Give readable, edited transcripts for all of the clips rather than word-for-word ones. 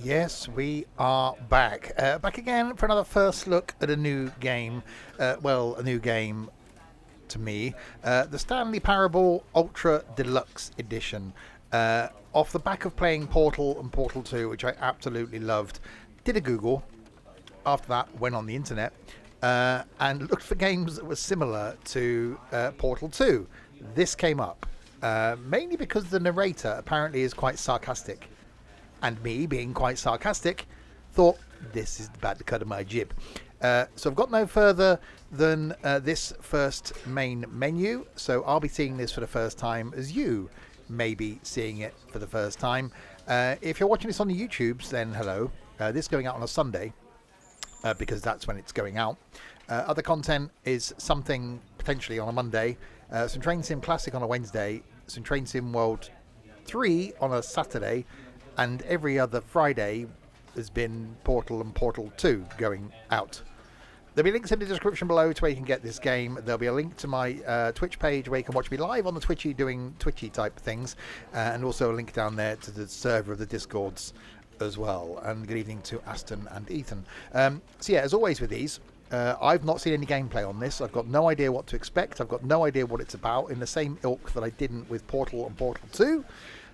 Yes, we are back. Back again for another first look at a new game. A new game to me. The Stanley Parable Ultra Deluxe Edition. Off the back of playing Portal and Portal 2, which I absolutely loved. Did a Google. After that, went on the internet and looked for games that were similar to Portal 2. This came up. Mainly because the narrator apparently is quite sarcastic. And me, being quite sarcastic, thought this is about the cut of my jib. So I've got no further than this first main menu. So I'll be seeing this for the first time as you may be seeing it for the first time. If you're watching this on the YouTubes, then hello. This is going out on a Sunday because that's when it's going out. Other content is something potentially on a Monday. Some Train Sim Classic on a Wednesday. Some Train Sim World 3 on a Saturday. And every other Friday has been Portal and Portal 2 going out. There'll be links in the description below to where you can get this game. There'll be a link to my Twitch page where you can watch me live on the Twitchy doing Twitchy type things. And also a link down there to the server of the Discords as well. And good evening to Aston and Ethan. So yeah, as always with these, I've not seen any gameplay on this. I've got no idea what to expect. I've got no idea what it's about, in the same ilk that I didn't with Portal and Portal 2.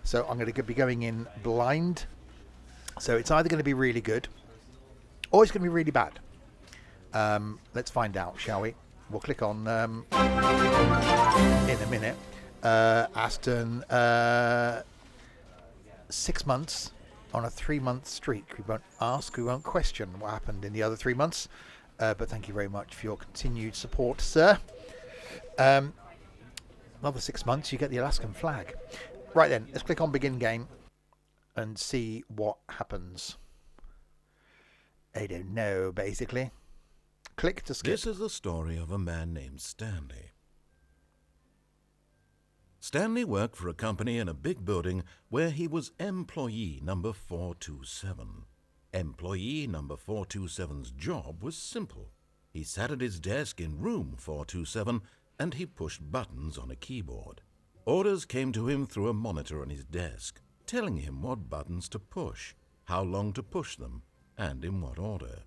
So I'm going to be going in blind. So it's either going to be really good or it's going to be really bad. Let's find out, shall we? We'll click on in a minute. Aston, 6 months on a 3-month streak. We won't ask, we won't question what happened in the other 3 months. But thank you very much for your continued support, sir. Another 6 months, you get the Alaskan flag. Right then, let's click on begin game and see what happens. I don't know, basically. Click to skip. This is the story of a man named Stanley. Stanley worked for a company in a big building where he was employee number 427. Employee number 427's job was simple. He sat at his desk in room 427 and he pushed buttons on a keyboard. Orders came to him through a monitor on his desk, telling him what buttons to push, how long to push them, and in what order.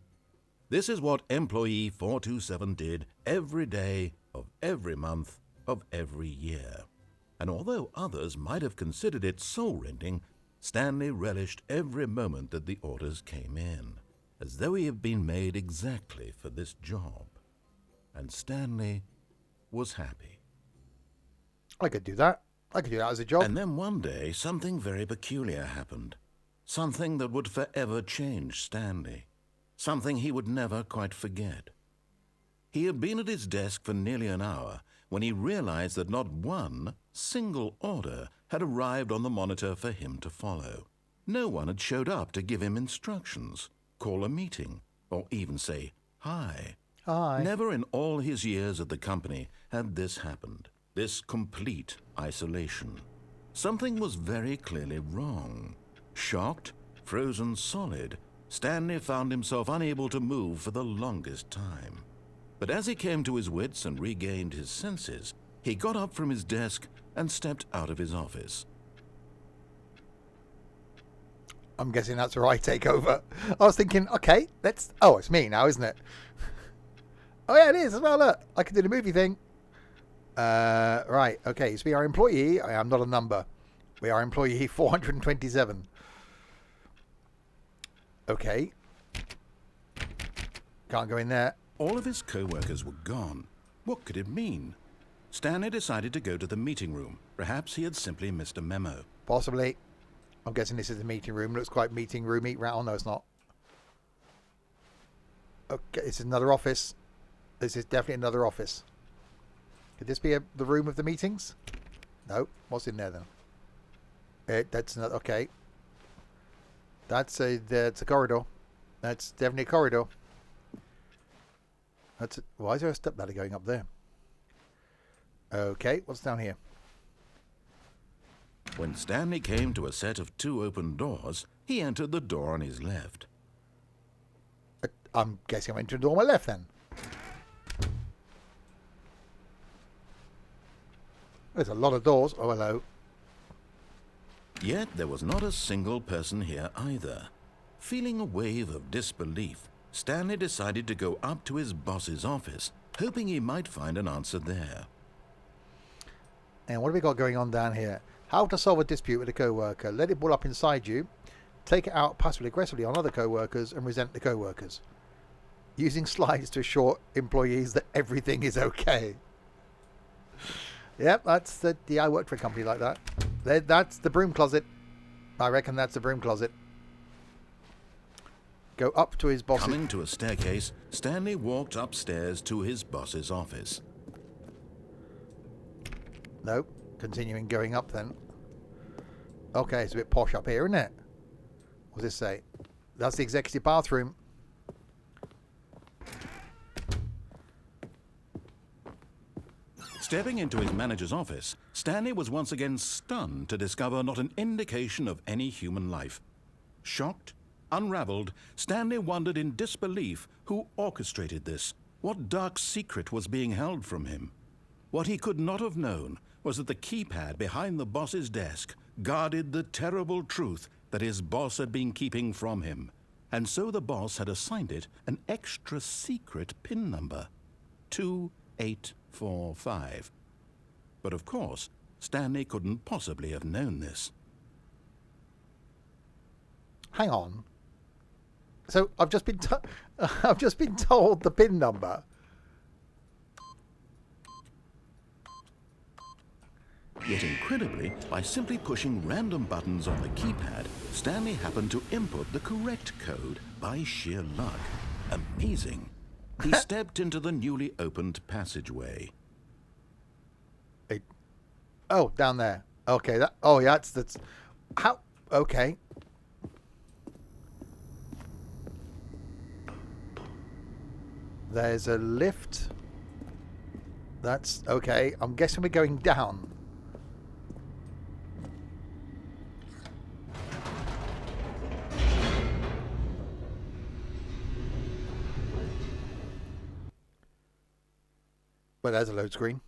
This is what employee 427 did every day of every month of every year. And although others might have considered it soul-rending, Stanley relished every moment that the orders came in, as though he had been made exactly for this job. And Stanley was happy. I could do that. I could do that as a job. And then one day, something very peculiar happened. Something that would forever change Stanley. Something he would never quite forget. He had been at his desk for nearly an hour when he realized that not one single order had arrived on the monitor for him to follow. No one had showed up to give him instructions, call a meeting, or even say hi. Hi. Never in all his years at the company had this happened. This complete isolation. Something was very clearly wrong. Shocked, frozen solid, Stanley found himself unable to move for the longest time. But as he came to his wits and regained his senses, he got up from his desk and stepped out of his office. I'm guessing that's where I take over. I was thinking, okay, let's... Oh, it's me now, isn't it? Oh, yeah, it is as well, look. I can do the movie thing. Right, okay, so we are employee. I am not a number. We are employee 427. Okay. Can't go in there. All of his co-workers were gone. What could it mean? Stanley decided to go to the meeting room. Perhaps he had simply missed a memo. Possibly. I'm guessing this is the meeting room. Looks quite meeting roomy. Oh, no, it's not. Okay, this is another office. This is definitely another office. Could this be the room of the meetings? No. What's in there then? That's not okay. That's a corridor. That's definitely a corridor. Why is there a stepladder going up there? Okay, what's down here? When Stanley came to a set of 2 open doors, he entered the door on his left. I'm guessing I'm entering the door on my left then. There's a lot of doors. Oh, hello. Yet there was not a single person here either. Feeling a wave of disbelief, Stanley decided to go up to his boss's office, hoping he might find an answer there. And what have we got going on down here? How to solve a dispute with a co-worker. Let it ball up inside you. Take it out passively aggressively on other co-workers and resent the co-workers. Using slides to assure employees that everything is okay. Yep, that's the... Yeah, I worked for a company like that. That's the broom closet. I reckon that's the broom closet. Go up to his boss. Coming to a staircase, Stanley walked upstairs to his boss's office. No, continuing going up then. Okay, it's a bit posh up here, isn't it? What does this say? That's the executive bathroom. Stepping into his manager's office, Stanley was once again stunned to discover not an indication of any human life. Shocked, unraveled, Stanley wondered in disbelief who orchestrated this. What dark secret was being held from him? What he could not have known was that the keypad behind the boss's desk guarded the terrible truth that his boss had been keeping from him. And so the boss had assigned it an extra secret PIN number. 2845. But of course, Stanley couldn't possibly have known this. Hang on. So I've just been told the PIN number. Yet incredibly, by simply pushing random buttons on the keypad, Stanley happened to input the correct code by sheer luck. Amazing. He stepped into the newly opened passageway. Oh, down there. Okay, that. Oh, yeah, that's. How? Okay. There's a lift. That's okay. I'm guessing we're going down. Well, there's a load screen.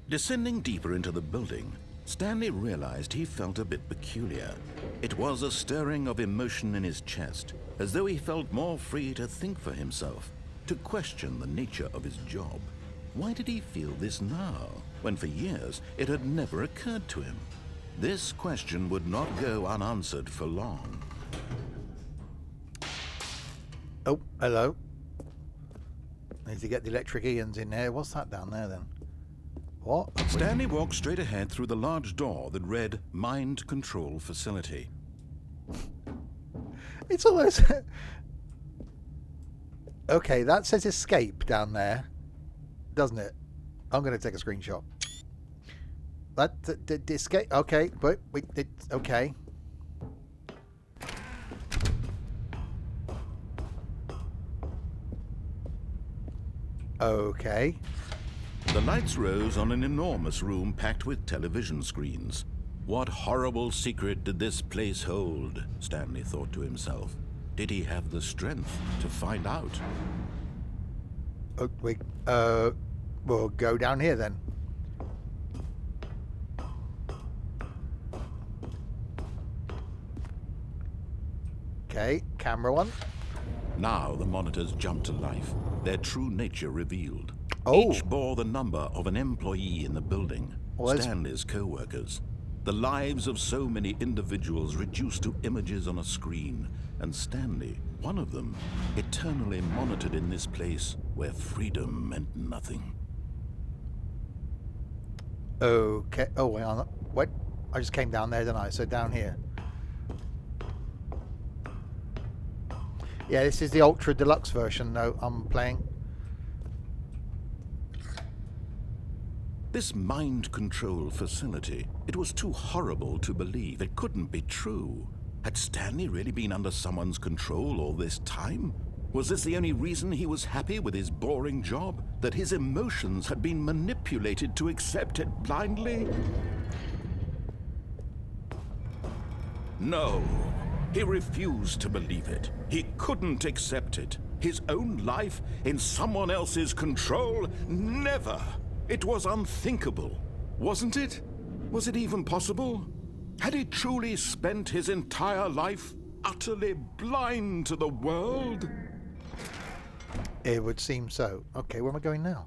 Descending deeper into the building, Stanley realized he felt a bit peculiar. It was a stirring of emotion in his chest, as though he felt more free to think for himself, to question the nature of his job. Why did he feel this now, when for years it had never occurred to him? This question would not go unanswered for long. Oh, hello. Need to get the electric Ians in there. What's that down there then? What? Stanley walked straight ahead through the large door that read Mind Control Facility. It's almost... Okay, that says escape down there, doesn't it? I'm going to take a screenshot. That the escape. Okay, but it's okay. Okay. The lights rose on an enormous room packed with television screens. What horrible secret did this place hold? Stanley thought to himself. Did he have the strength to find out? Oh, wait. We'll go down here then. Okay, camera one. Now the monitors jumped to life, their true nature revealed. Oh. Each bore the number of an employee in the building, Well, Stanley's co-workers. The lives of so many individuals reduced to images on a screen, and Stanley, one of them, eternally monitored in this place where freedom meant nothing. Okay. Oh, wait on. What? I just came down there, didn't I? So down here. Yeah, this is the Ultra Deluxe version, though, I'm playing. This mind control facility, it was too horrible to believe. It couldn't be true. Had Stanley really been under someone's control all this time? Was this the only reason he was happy with his boring job? That his emotions had been manipulated to accept it blindly? No. He refused to believe it. He couldn't accept it. His own life in someone else's control? Never! It was unthinkable, wasn't it? Was it even possible? Had he truly spent his entire life utterly blind to the world? It would seem so. Okay, where am I going now?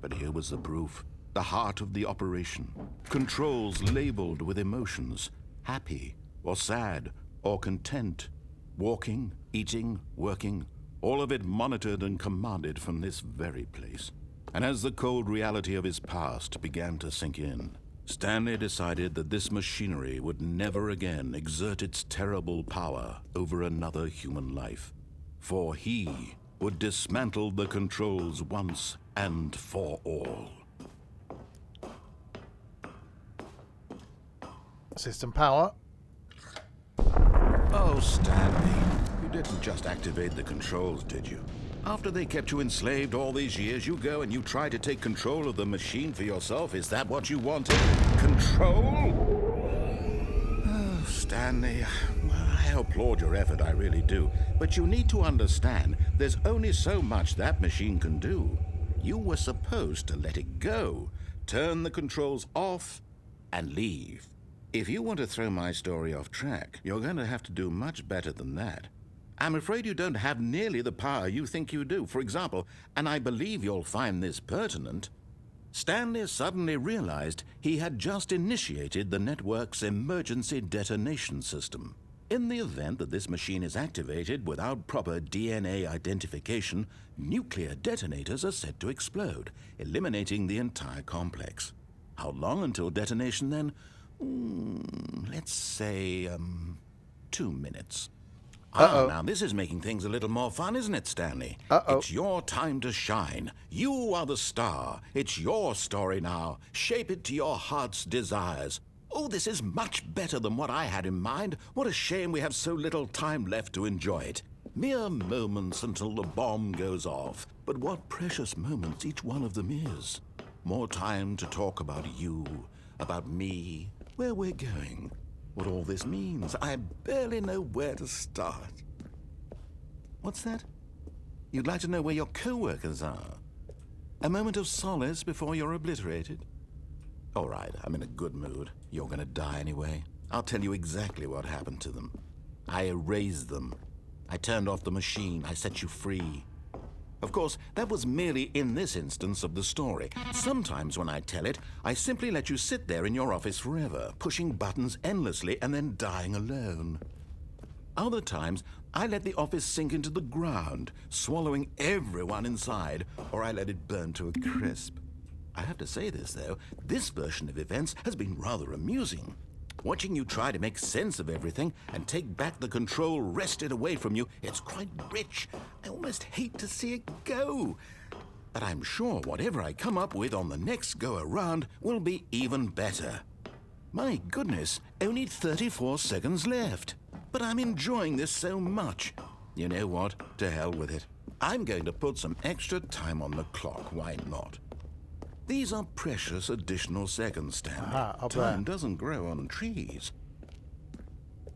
But here was the proof. The heart of the operation. Controls labeled with emotions. Happy, or sad, or content. Walking, eating, working. All of it monitored and commanded from this very place. And as the cold reality of his past began to sink in, Stanley decided that this machinery would never again exert its terrible power over another human life. For he would dismantle the controls once and for all. System power. Oh, Stanley, you didn't just activate the controls, did you? After they kept you enslaved all these years, you go and you try to take control of the machine for yourself. Is that what you wanted? Control? Oh, Stanley, I applaud your effort, I really do. But you need to understand, there's only so much that machine can do. You were supposed to let it go, turn the controls off, and leave. If you want to throw my story off track, you're going to have to do much better than that. I'm afraid you don't have nearly the power you think you do. For example, and I believe you'll find this pertinent, Stanley suddenly realized he had just initiated the network's emergency detonation system. In the event that this machine is activated without proper DNA identification, nuclear detonators are set to explode, eliminating the entire complex. How long until detonation then? Let's say, 2 minutes. Now this is making things a little more fun, isn't it, Stanley? It's your time to shine. You are the star. It's your story now. Shape it to your heart's desires. Oh, this is much better than what I had in mind. What a shame we have so little time left to enjoy it. Mere moments until the bomb goes off. But what precious moments each one of them is. More time to talk about you, about me, where we're going, what all this means. I barely know where to start. What's that? You'd like to know where your co-workers are? A moment of solace before you're obliterated? All right, I'm in a good mood. You're gonna die anyway. I'll tell you exactly what happened to them. I erased them. I turned off the machine. I set you free. Of course, that was merely in this instance of the story. Sometimes when I tell it, I simply let you sit there in your office forever, pushing buttons endlessly and then dying alone. Other times, I let the office sink into the ground, swallowing everyone inside, or I let it burn to a crisp. I have to say this, though, this version of events has been rather amusing. Watching you try to make sense of everything and take back the control wrested away from you, it's quite rich. I almost hate to see it go. But I'm sure whatever I come up with on the next go-around will be even better. My goodness, only 34 seconds left. But I'm enjoying this so much. You know what? To hell with it. I'm going to put some extra time on the clock. Why not? These are precious additional seconds, Stanley. Time doesn't grow on trees.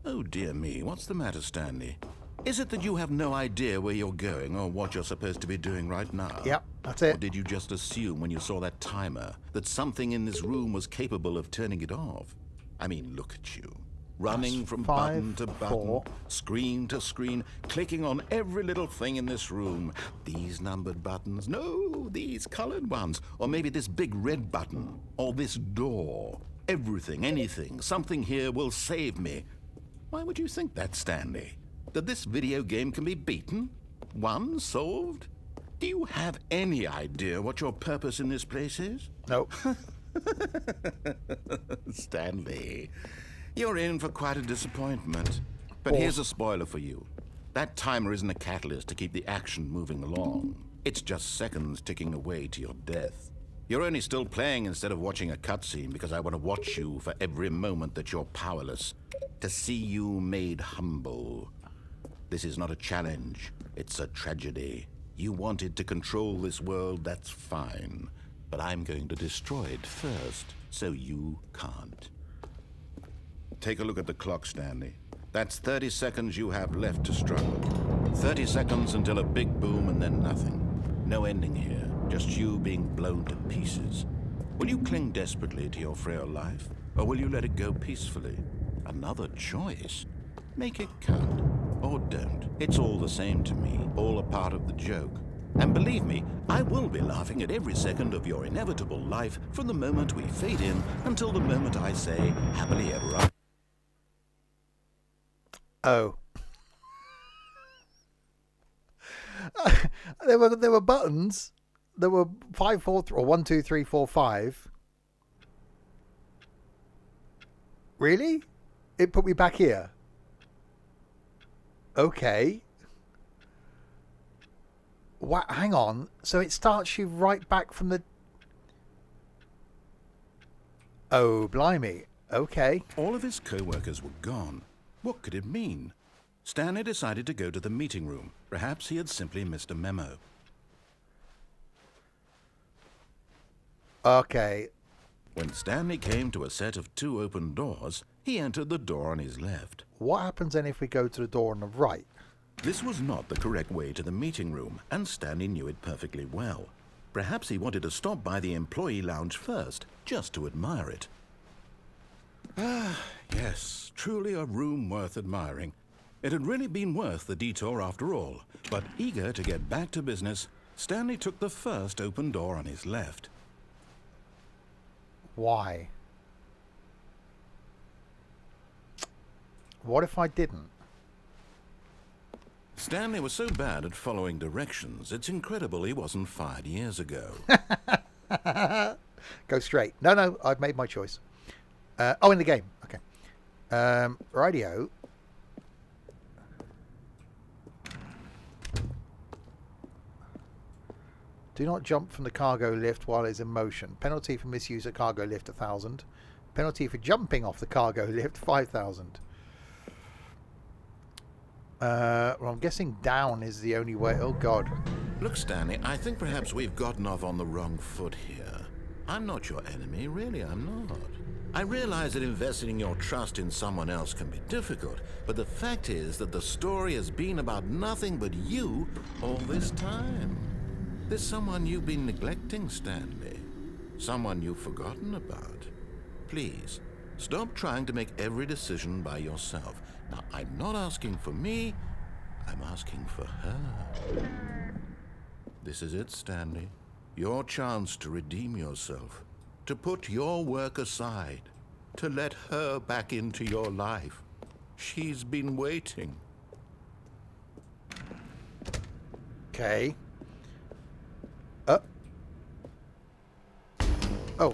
Oh, dear me. What's the matter, Stanley? Is it that you have no idea where you're going or what you're supposed to be doing right now? Yep, that's it. Or did you just assume when you saw that timer that something in this room was capable of turning it off? I mean, look at you. Running from button to button, screen to screen, clicking on every little thing in this room. These numbered buttons, no, these colored ones. Or maybe this big red button, or this door. Everything, anything, something here will save me. Why would you think that, Stanley? That this video game can be beaten? Won? Solved? Do you have any idea what your purpose in this place is? No. Stanley, you're in for quite a disappointment. But here's a spoiler for you. That timer isn't a catalyst to keep the action moving along. It's just seconds ticking away to your death. You're only still playing instead of watching a cutscene because I want to watch you for every moment that you're powerless. To see you made humble. This is not a challenge. It's a tragedy. You wanted to control this world, that's fine. But I'm going to destroy it first, so you can't. Take a look at the clock, Stanley. That's 30 seconds you have left to struggle. 30 seconds until a big boom and then nothing. No ending here, just you being blown to pieces. Will you cling desperately to your frail life, or will you let it go peacefully? Another choice. Make it count. Or don't. It's all the same to me, all a part of the joke. And believe me, I will be laughing at every second of your inevitable life from the moment we fade in until the moment I say, happily ever after. Oh. there were buttons. There were 5, 4, or 1, 2, 3, 4, 5. Really? It put me back here. Okay. What? Hang on. So it starts you right back from the... Oh, blimey. Okay. All of his co-workers were gone. What could it mean? Stanley decided to go to the meeting room. Perhaps he had simply missed a memo. Okay. When Stanley came to a set of 2 open doors, he entered the door on his left. What happens then if we go to the door on the right? This was not the correct way to the meeting room, and Stanley knew it perfectly well. Perhaps he wanted to stop by the employee lounge first, just to admire it. Ah, yes, truly a room worth admiring. It had really been worth the detour after all, but eager to get back to business, Stanley took the first open door on his left. Why? What if I didn't? Stanley was so bad at following directions, it's incredible he wasn't fired years ago. Go straight. No, I've made my choice. Oh, in the game. Okay. Radio. Do not jump from the cargo lift while it's in motion. Penalty for misuse of cargo lift, 1,000. Penalty for jumping off the cargo lift, 5,000. Well, I'm guessing down is the only way. Oh, God. Look, Stanley, I think perhaps we've gotten off on the wrong foot here. I'm not your enemy, really, I'm not. I realize that investing your trust in someone else can be difficult, but the fact is that the story has been about nothing but you all this time. There's someone you've been neglecting, Stanley. Someone you've forgotten about. Please, stop trying to make every decision by yourself. Now, I'm not asking for me, I'm asking for her. This is it, Stanley. Your chance to redeem yourself. To put your work aside. To let her back into your life. She's been waiting. Okay. Oh.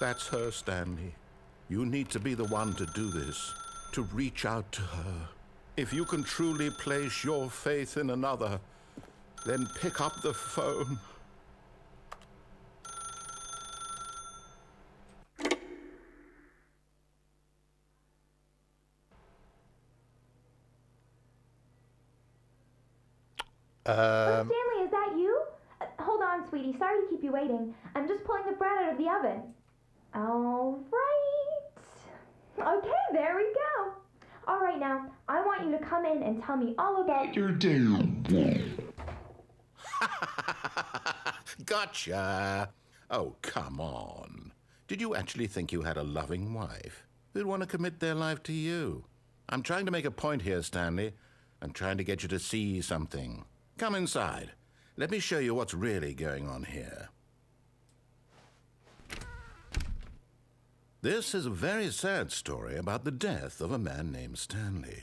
That's her, Stanley. You need to be the one to do this. To reach out to her. If you can truly place your faith in another, then pick up the phone. Oh, Stanley, is that you? Hold on, sweetie. Sorry to keep you waiting. I'm just pulling the bread out of the oven. All right. Okay, there we go. All right, now, I want you to come in and tell me all about your day. Gotcha. Oh, come on. Did you actually think you had a loving wife who'd want to commit their life to you? I'm trying to make a point here, Stanley. I'm trying to get you to see something. Come inside. Let me show you what's really going on here. This is a very sad story about the death of a man named Stanley.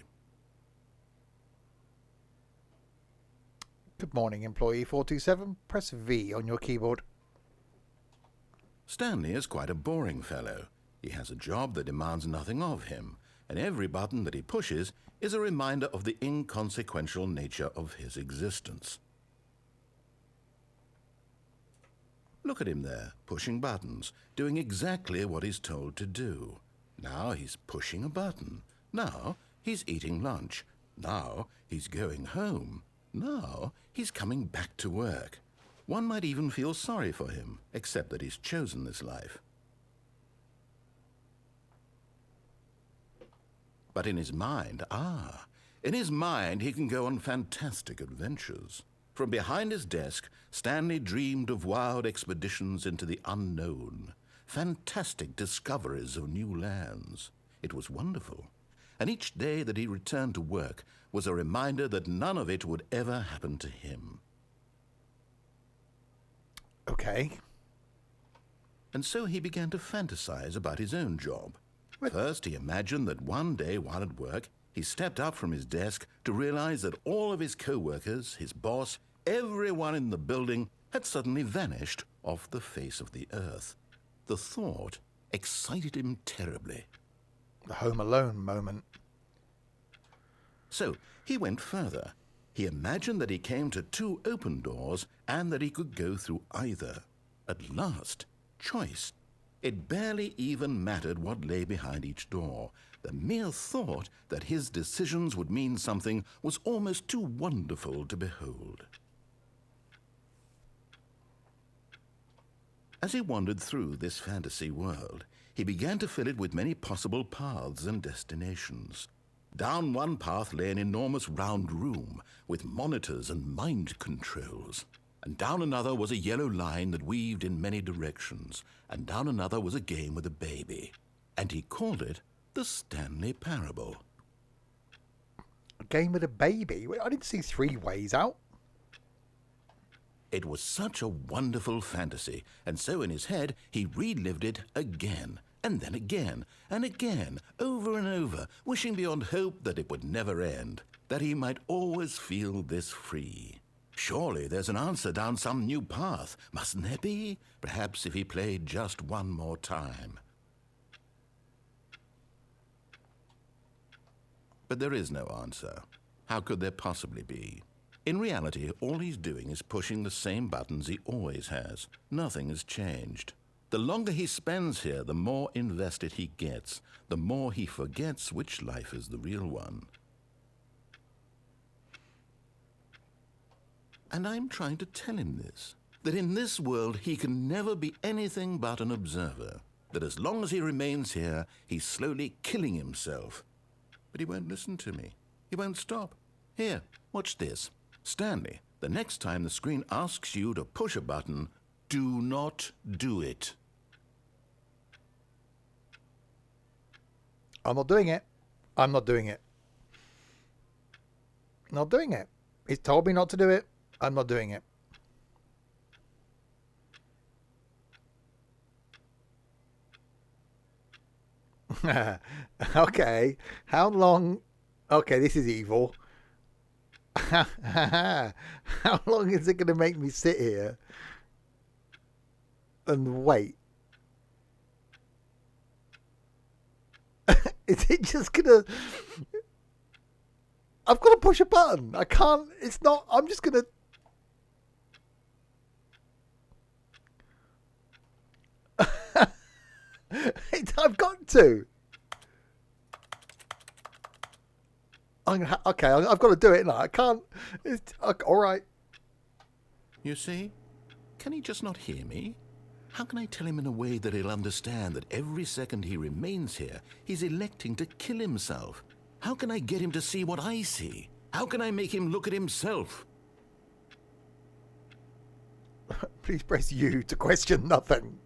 Good morning, employee 427. Press V on your keyboard. Stanley is quite a boring fellow. He has a job that demands nothing of him, and every button that he pushes is a reminder of the inconsequential nature of his existence. Look at him there, pushing buttons, doing exactly what he's told to do. Now he's pushing a button. Now he's eating lunch. Now he's going home. Now he's coming back to work. One might even feel sorry for him, except that he's chosen this life. But in his mind, in his mind he can go on fantastic adventures. From behind his desk, Stanley dreamed of wild expeditions into the unknown, fantastic discoveries of new lands. It was wonderful. and each day that he returned to work was a reminder that none of it would ever happen to him. Okay. And so he began to fantasize about his own job. First, he imagined that one day while at work, he stepped up from his desk to realize that all of his co-workers, his boss, everyone in the building had suddenly vanished off the face of the earth. The thought excited him terribly. The Home Alone moment. So he went further. He imagined that he came to 2 open doors and that he could go through either. At last, choice. It barely even mattered what lay behind each door. The mere thought that his decisions would mean something was almost too wonderful to behold. As he wandered through this fantasy world, he began to fill it with many possible paths and destinations. Down one path lay an enormous round room with monitors and mind controls. And down another was a yellow line that weaved in many directions. And down another was a game with a baby. And he called it the Stanley Parable. A game with a baby? I didn't see 3 ways out. It was such a wonderful fantasy, and so in his head he relived it again, and then again, and again, over and over, wishing beyond hope that it would never end, that he might always feel this free. Surely there's an answer down some new path, mustn't there be? Perhaps if he played just one more time. But there is no answer. How could there possibly be? In reality, all he's doing is pushing the same buttons he always has. Nothing has changed. The longer he spends here, the more invested he gets, the more he forgets which life is the real one. And I'm trying to tell him this, that in this world he can never be anything but an observer, that as long as he remains here, he's slowly killing himself. But he won't listen to me. He won't stop. Here, watch this. Stanley, the next time the screen asks you to push a button, do not do it. I'm not doing it. I'm not doing it. Not doing it. He's told me not to do it. I'm not doing it. Okay. How long? Okay, this is evil. How long is it going to make me sit here and wait? Is it just going to... I've got to push a button. I can't... It's not... I'm just going to... I've got to. Okay, I've got to do it now. I can't. All right. You see? Can he just not hear me? How can I tell him in a way that he'll understand that every second he remains here, he's electing to kill himself? How can I get him to see what I see? How can I make him look at himself? Please press U to question nothing.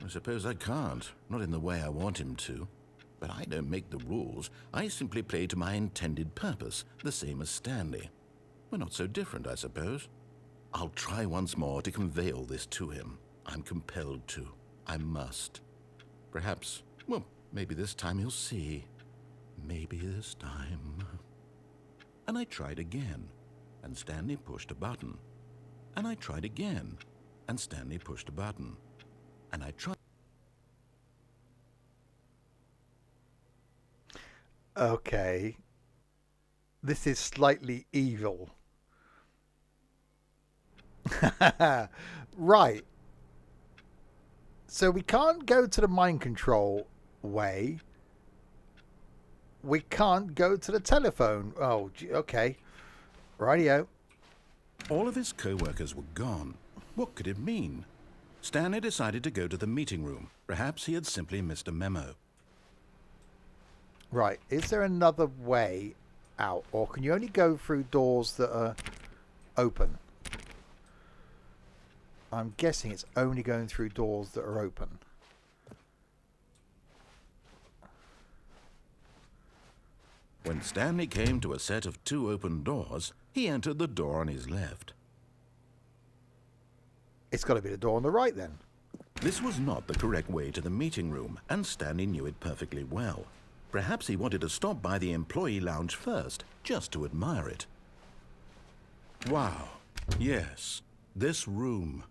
I suppose I can't, not in the way I want him to. But I don't make the rules. I simply play to my intended purpose, the same as Stanley. We're not so different, I suppose. I'll try once more to convey all this to him. I'm compelled to. I must. Perhaps, well, maybe this time he'll see. Maybe this time. And I tried again, and Stanley pushed a button. And I tried again, and Stanley pushed a button. And I tried. Okay. This is slightly evil. Right. So we can't go to the mind control way. We can't go to the telephone. Oh, okay. Rightio. All of his co-workers were gone. What could it mean? Stanley decided to go to the meeting room. Perhaps he had simply missed a memo. Right. Is there another way out? Or can you only go through doors that are open? I'm guessing it's only going through doors that are open. When Stanley came to a set of 2 open doors, he entered the door on his left. It's got to be the door on the right then. This was not the correct way to the meeting room, and Stanley knew it perfectly well. Perhaps he wanted to stop by the employee lounge first, just to admire it. Wow. Yes, this room.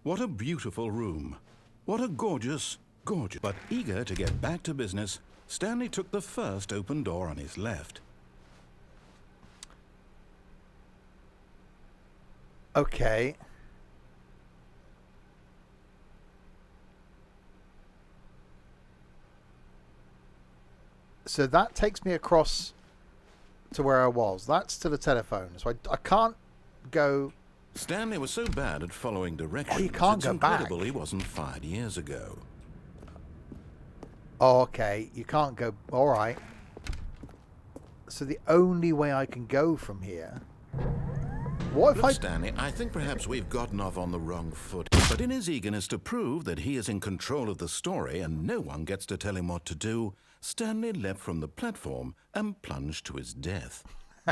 What a beautiful room. What a gorgeous. But eager to get back to business, Stanley took the first open door on his left. Okay. So that takes me across to where I was. That's to the telephone. So I can't go... Stanley was so bad at following directions, you can't it's go back. incredible he wasn't fired years ago. Oh, okay. You can't go... All right. So the only way I can go from here... What if Look, Stanley, I think perhaps we've gotten off on the wrong foot. But in his eagerness to prove that he is in control of the story and no one gets to tell him what to do, Stanley leapt from the platform and plunged to his death.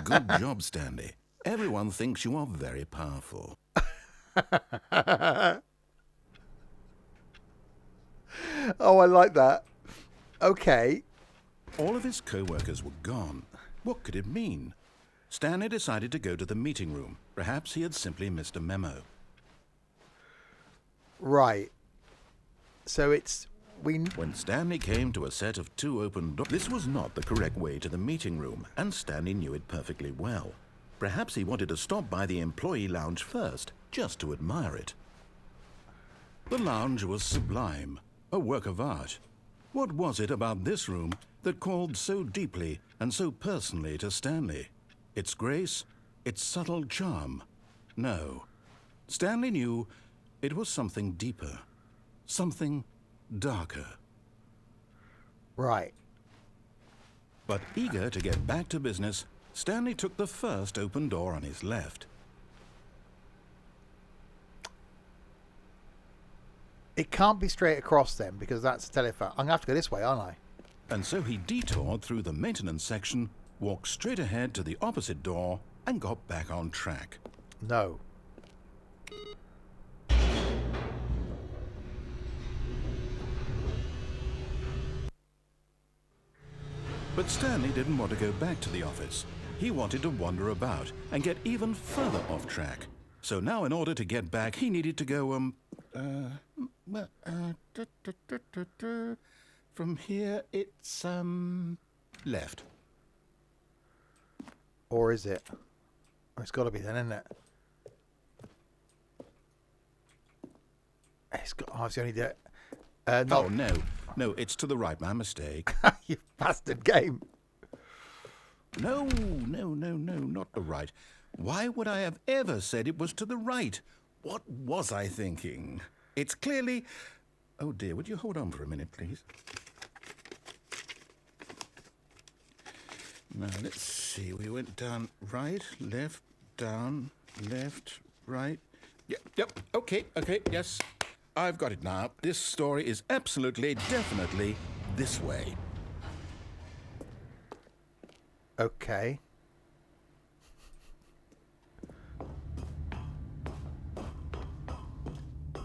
Good job, Stanley. Everyone thinks you are very powerful. Oh, I like that. Okay. All of his co-workers were gone. What could it mean? Stanley decided to go to the meeting room. Perhaps he had simply missed a memo. Right. So it's... When Stanley came to a set of 2 open doors, this was not the correct way to the meeting room, and Stanley knew it perfectly well. Perhaps he wanted to stop by the employee lounge first, just to admire it. The lounge was sublime, a work of art. What was it about this room that called so deeply and so personally to Stanley? Its grace? Its subtle charm? No. Stanley knew it was something deeper, something darker. Right. But eager to get back to business, Stanley took the first open door on his left. It can't be straight across then, because that's the telephone. I'm going to have to go this way, aren't I? And so he detoured through the maintenance section, walked straight ahead to the opposite door, and got back on track. No. But Stanley didn't want to go back to the office. He wanted to wander about and get even further off track. So now in order to get back, he needed to go, from here it's, left. Or is it? It's got to be then, isn't it? It's got... Oh, it's the only... Oh, no. No, it's to the right. My mistake. You bastard game. No, not the right. Why would I have ever said it was to the right? What was I thinking? It's clearly... Oh, dear, would you hold on for a minute, please? Now, let's see. We went down right, left, down, left, right. Yep, okay, yes. I've got it now. This story is absolutely, definitely this way. Okay.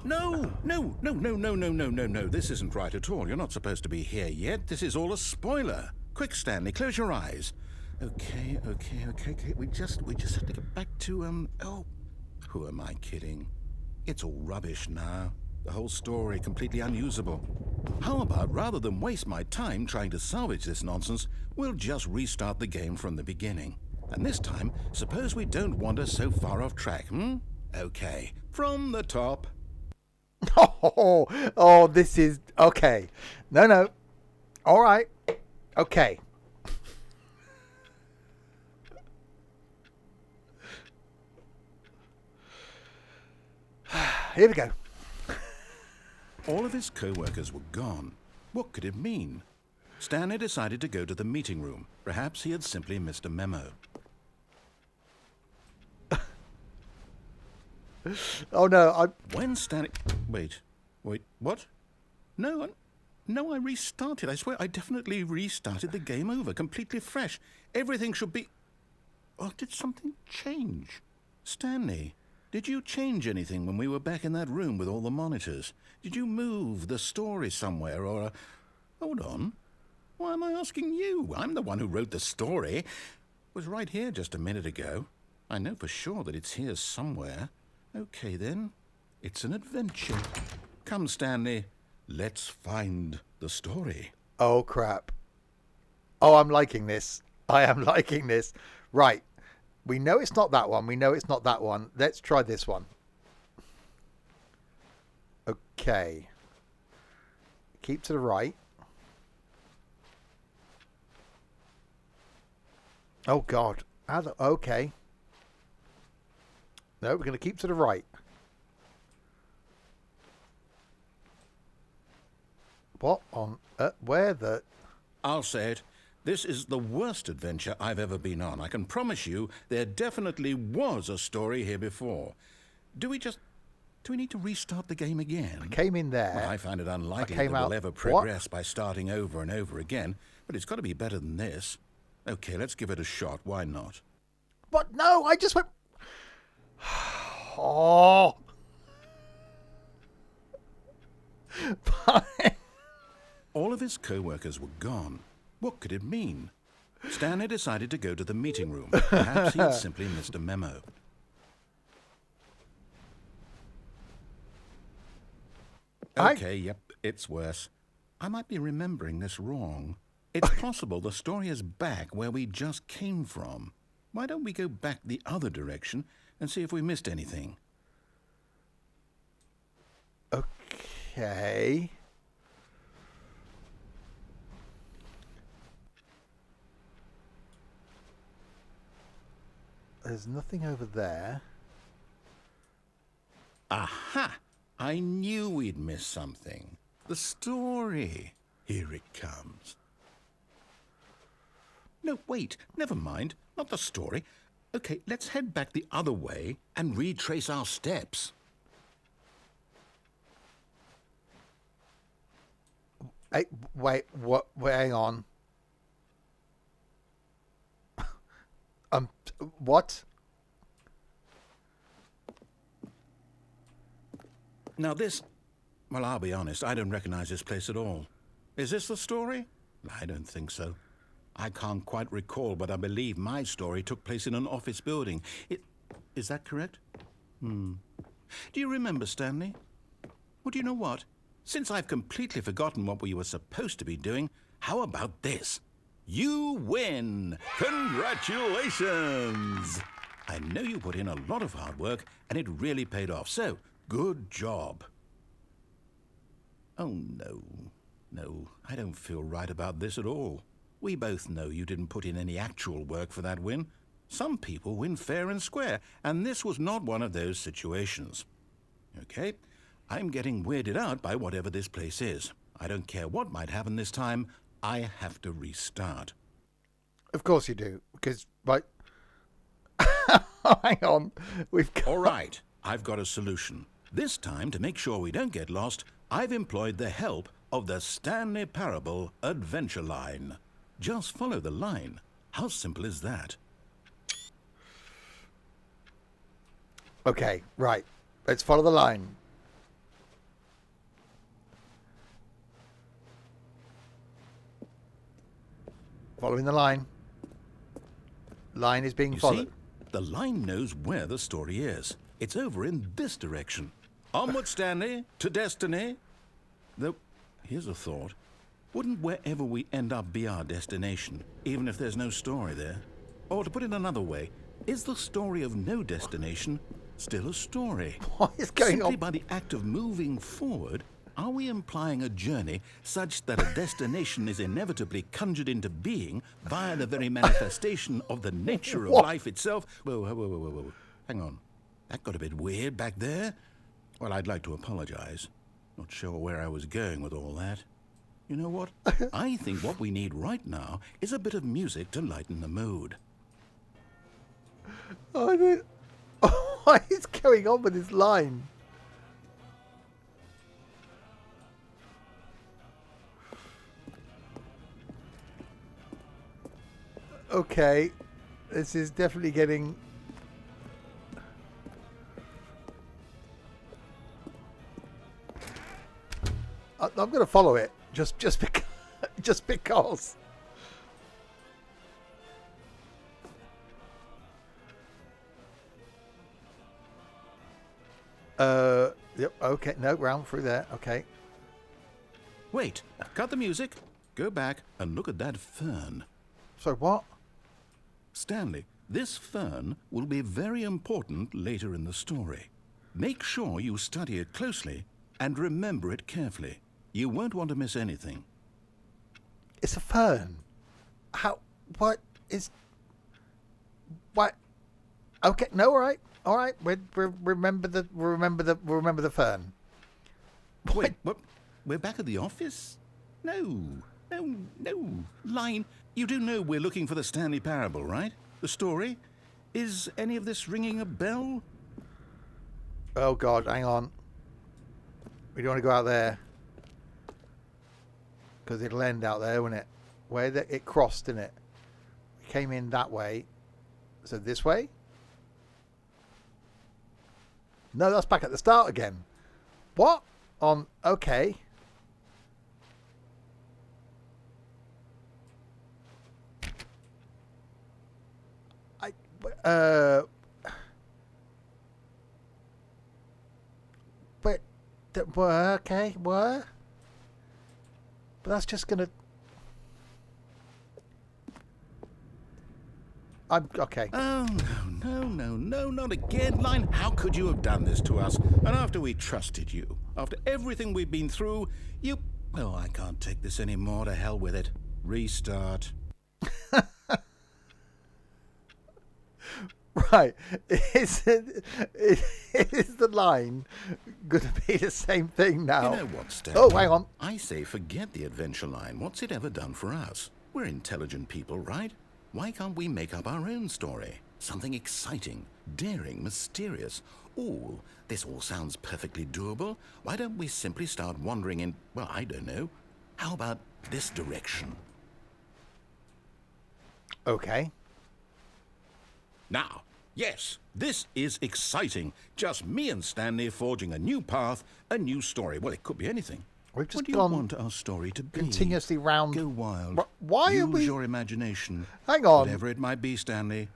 No. This isn't right at all. You're not supposed to be here yet. This is all a spoiler. Quick, Stanley, close your eyes. Okay. We just have to get back to, oh, who am I kidding? It's all rubbish now. The whole story completely unusable. How about, rather than waste my time trying to salvage this nonsense, we'll just restart the game from the beginning. And this time, suppose we don't wander so far off track, Okay, from the top. Oh, this is... Okay. No. All right. Okay. Here we go. All of his co-workers were gone. What could it mean? Stanley decided to go to the meeting room. Perhaps he had simply missed a memo. Oh, no, When Stanley... Wait, what? No, No, I restarted. I swear I definitely restarted the game over, completely fresh. Everything should be... Oh, did something change? Stanley, did you change anything when we were back in that room with all the monitors? Did you move the story somewhere or... Hold on. Why am I asking you? I'm the one who wrote the story. It was right here just a minute ago. I know for sure that it's here somewhere. Okay, then. It's an adventure. Come, Stanley. Let's find the story. Oh, crap. Oh, I'm liking this. I am liking this. Right. We know it's not that one. We know it's not that one. Let's try this one. Okay. Keep to the right. Oh, God. Okay. No, we're going to keep to the right. What on... where the... I'll say it. This is the worst adventure I've ever been on. I can promise you there definitely was a story here before. Do we need to restart the game again? I came in there. Well, I find it unlikely came that out... we'll ever progress by starting over and over again, but it's got to be better than this. Okay, let's give it a shot. Why not? What? No, I just went... Oh. All of his co-workers were gone. What could it mean? Stanley decided to go to the meeting room. Perhaps he had simply missed a memo. Okay, yep, it's worse. I might be remembering this wrong. It's possible the story is back where we just came from. Why don't we go back the other direction and see if we missed anything? Okay. There's nothing over there. Aha! I knew we'd miss something. The story. Here it comes. No, wait. Never mind. Not the story. Okay, let's head back the other way and retrace our steps. Hey, wait, what? Wait, hang on. What? Now this... Well, I'll be honest, I don't recognize this place at all. Is this the story? I don't think so. I can't quite recall, but I believe my story took place in an office building. Is that correct? Do you remember, Stanley? Well, do you know what? Since I've completely forgotten what we were supposed to be doing, how about this? You win! Congratulations! I know you put in a lot of hard work, and it really paid off, so good job. Oh, no. No, I don't feel right about this at all. We both know you didn't put in any actual work for that win. Some people win fair and square, and this was not one of those situations. Okay, I'm getting weirded out by whatever this place is. I don't care what might happen this time. I have to restart. Of course you do, because, right... Hang on. We've got... All right, I've got a solution. This time, to make sure we don't get lost, I've employed the help of the Stanley Parable adventure line. Just follow the line. How simple is that? Okay, right. Let's follow the line. Following the line. Line is being followed. See? The line knows where the story is. It's over in this direction. Onward, Stanley, to destiny. Though, here's a thought. Wouldn't wherever we end up be our destination, even if there's no story there? Or to put it another way, is the story of no destination still a story? What is going Simply on? by the act of moving forward, are we implying a journey such that a destination is inevitably conjured into being via the very manifestation of the nature of What? life itself? Whoa, whoa, whoa, whoa, whoa. Hang on. That got a bit weird back there. Well, I'd like to apologize. Not sure where I was going with all that. You know what? I think what we need right now is a bit of music to lighten the mood. Oh, what is going on with this line? Okay. This is definitely getting... I'm going to follow it. Just because. Just because. Yep. Okay. No, round through there. Okay. Wait, cut the music. Go back and look at that fern. So what? Stanley, this fern will be very important later in the story. Make sure you study it closely and remember it carefully. You won't want to miss anything. It's a fern. How? What is? What? Okay. No. All right. All right. We remember the fern. Wait. What? We're back at the office? No. Line. You do know we're looking for the Stanley Parable, right? The story? Is any of this ringing a bell? Oh God! Hang on. We don't want to go out there because it'll end out there, won't it? Where it crossed, didn't it? We came in that way. So this way? No, that's back at the start again. What? Okay. But okay, what? But that's just gonna. I'm okay. Oh, no, not again, Line. How could you have done this to us? And after we trusted you, after everything we've been through, you... Oh, I can't take this anymore. To hell with it. Restart. Right. Is the line going to be the same thing now? You know what, Stanley? Oh, hang on. I say forget the adventure line. What's it ever done for us? We're intelligent people, right? Why can't we make up our own story? Something exciting, daring, mysterious. Ooh, this all sounds perfectly doable. Why don't we simply start wandering in, well, I don't know. How about this direction? Okay. Now, yes, this is exciting. Just me and Stanley forging a new path, a new story. Well, it could be anything. We've just what do you gone want our story to be? continuously round. Go wild. Why Use are we? your imagination. Hang on. Whatever it might be, Stanley,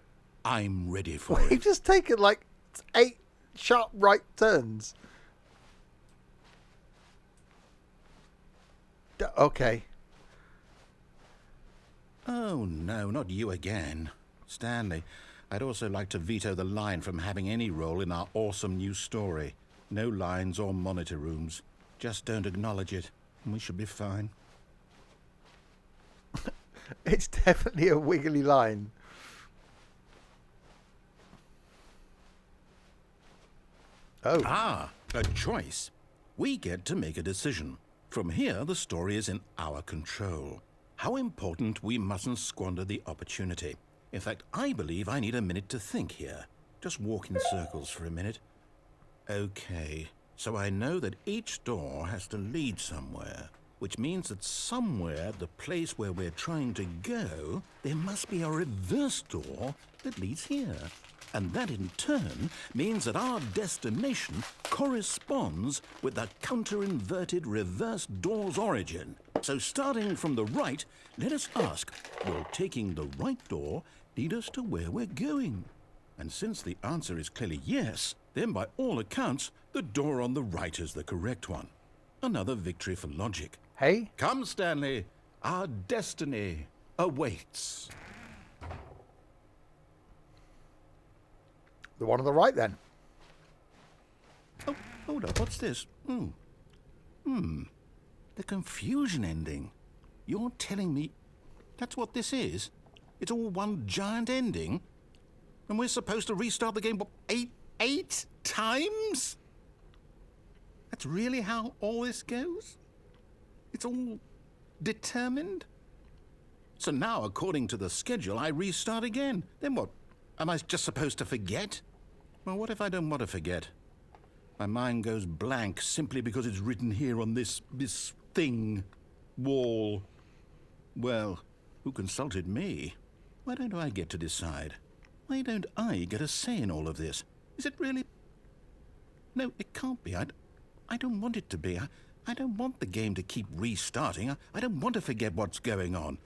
I'm ready for We've it. just taken like 8 sharp right turns. Okay. Oh, no, not you again. Stanley, I'd also like to veto the line from having any role in our awesome new story. No lines or monitor rooms. Just don't acknowledge it, and we should be fine. It's definitely a wiggly line. Oh. Ah, a choice. We get to make a decision. From here, the story is in our control. How important we mustn't squander the opportunity. In fact, I believe I need a minute to think here. Just walk in circles for a minute. Okay, so I know that each door has to lead somewhere, which means that somewhere, the place where we're trying to go, there must be a reverse door that leads here. And that in turn means that our destination corresponds with the counter-inverted reverse door's origin. So starting from the right, let us ask, will taking the right door lead us to where we're going? And since the answer is clearly yes, then by all accounts, the door on the right is the correct one. Another victory for logic. Hey? Come, Stanley. Our destiny awaits. The one on the right, then. Oh, hold up. What's this? The confusion ending. You're telling me that's what this is? It's all one giant ending? And we're supposed to restart the game, what, eight times? That's really how all this goes? It's all determined? So now, according to the schedule, I restart again. Then what? Am I just supposed to forget? Well, what if I don't want to forget? My mind goes blank simply because it's written here on this thing, wall. Well, who consulted me? Why don't I get to decide? Why don't I get a say in all of this? Is it really... No, it can't be. I don't want it to be. I don't want the game to keep restarting. I don't want to forget what's going on.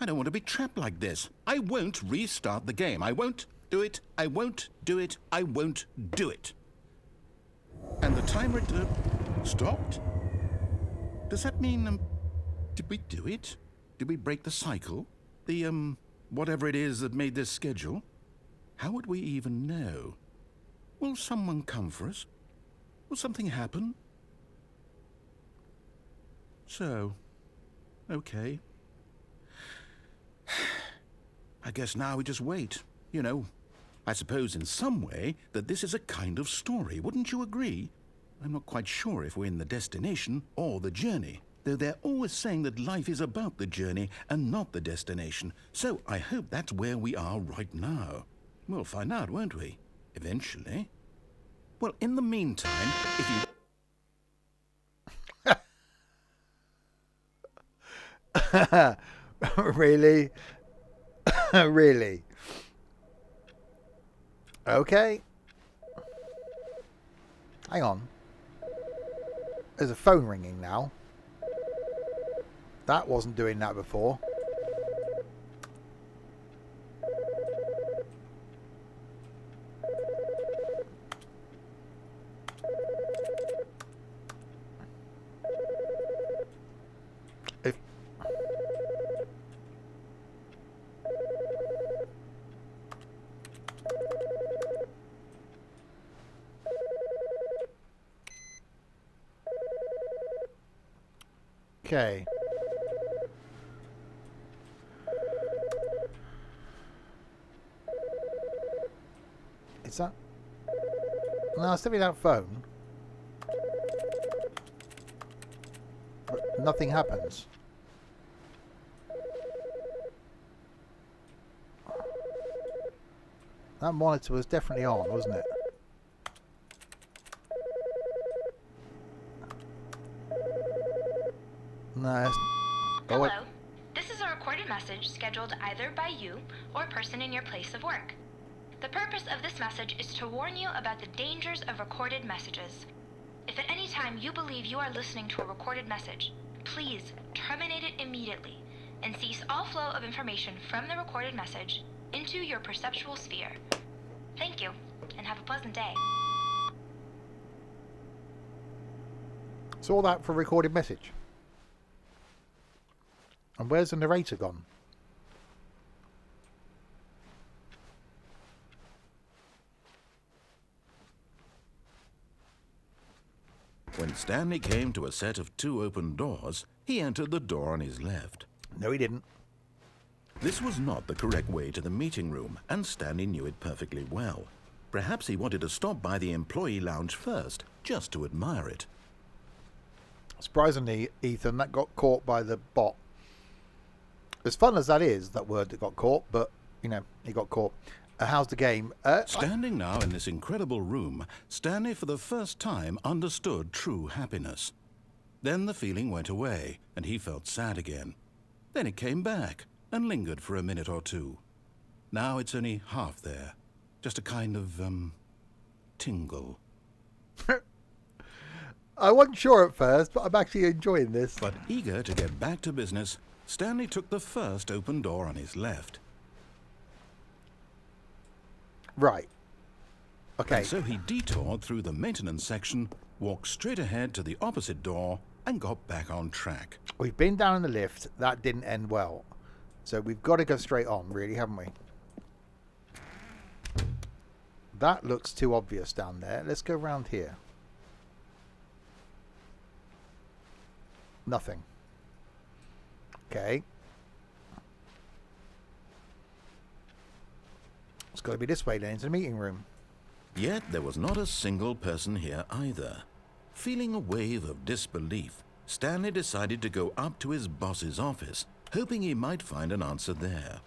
I don't want to be trapped like this. I won't restart the game. I won't do it. I won't do it. I won't do it. And the timer stopped? Does that mean, did we do it? Did we break the cycle? The, whatever it is that made this schedule? How would we even know? Will someone come for us? Will something happen? So, okay. I guess now we just wait. You know, I suppose in some way that this is a kind of story, wouldn't you agree? I'm not quite sure if we're in the destination or the journey, though they're always saying that life is about the journey and not the destination, so I hope that's where we are right now. We'll find out, won't we? Eventually. Well, in the meantime, if you... Really? Really? Okay. Hang on. There's a phone ringing now. That wasn't doing that before. If okay. Is that? No, it's definitely that phone. But nothing happens. That monitor was definitely on, wasn't it? No. Hello. This is a recorded message scheduled either by you or a person in your place of work. The purpose of this message is to warn you about the dangers of recorded messages. If at any time you believe you are listening to a recorded message, please terminate it immediately and cease all flow of information from the recorded message into your perceptual sphere. Thank you, and have a pleasant day. So all that for a recorded message. And where's the narrator gone? When Stanley came to a set of 2 open doors, he entered the door on his left. No, he didn't. This was not the correct way to the meeting room, and Stanley knew it perfectly well. Perhaps he wanted to stop by the employee lounge first, just to admire it. Surprisingly, Ethan, that got caught by the bot. As fun as that is, that word that got caught, but, you know, he got caught. How's the game? Standing now in this incredible room, Stanley for the first time understood true happiness. Then the feeling went away, and he felt sad again. Then it came back, and lingered for a minute or two. Now it's only half there. Just a kind of, tingle. I wasn't sure at first, but I'm actually enjoying this. But eager to get back to business, Stanley took the first open door on his left. Right. Okay. And so he detoured through the maintenance section, walked straight ahead to the opposite door, and got back on track. We've been down in the lift. That didn't end well. So we've got to go straight on, really, haven't we? That looks too obvious down there. Let's go around here. Nothing. Okay. It's got to be this way then, into the meeting room. Yet there was not a single person here either. Feeling a wave of disbelief, Stanley decided to go up to his boss's office, hoping he might find an answer there.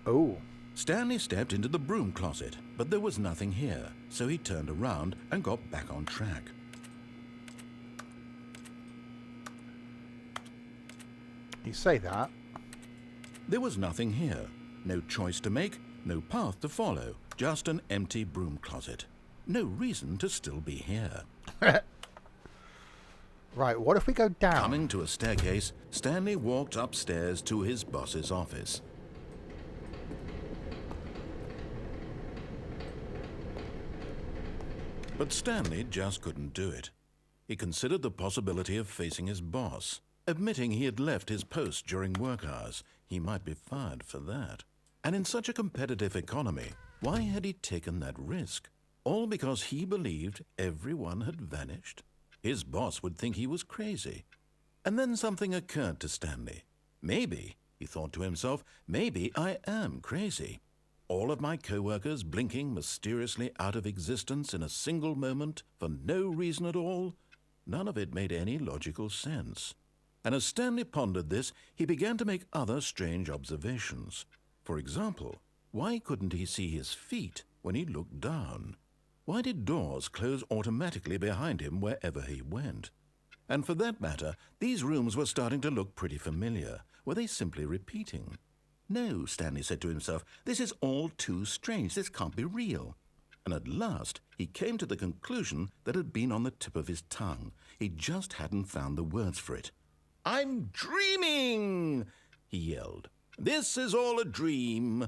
Oh. Stanley stepped into the broom closet, but there was nothing here, so he turned around and got back on track. You say that. There was nothing here. No choice to make, no path to follow. Just an empty broom closet. No reason to still be here. Right, what if we go down? Coming to a staircase, Stanley walked upstairs to his boss's office. But Stanley just couldn't do it. He considered the possibility of facing his boss. Admitting he had left his post during work hours, he might be fired for that. And in such a competitive economy, why had he taken that risk? All because he believed everyone had vanished? His boss would think he was crazy. And then something occurred to Stanley. Maybe, he thought to himself, maybe I am crazy. All of my co-workers blinking mysteriously out of existence in a single moment for no reason at all? None of it made any logical sense. And as Stanley pondered this, he began to make other strange observations. For example, why couldn't he see his feet when he looked down? Why did doors close automatically behind him wherever he went? And for that matter, these rooms were starting to look pretty familiar. Were they simply repeating? No, Stanley said to himself, this is all too strange. This can't be real. And at last, he came to the conclusion that had been on the tip of his tongue. He just hadn't found the words for it. "I'm dreaming!" he yelled. "This is all a dream."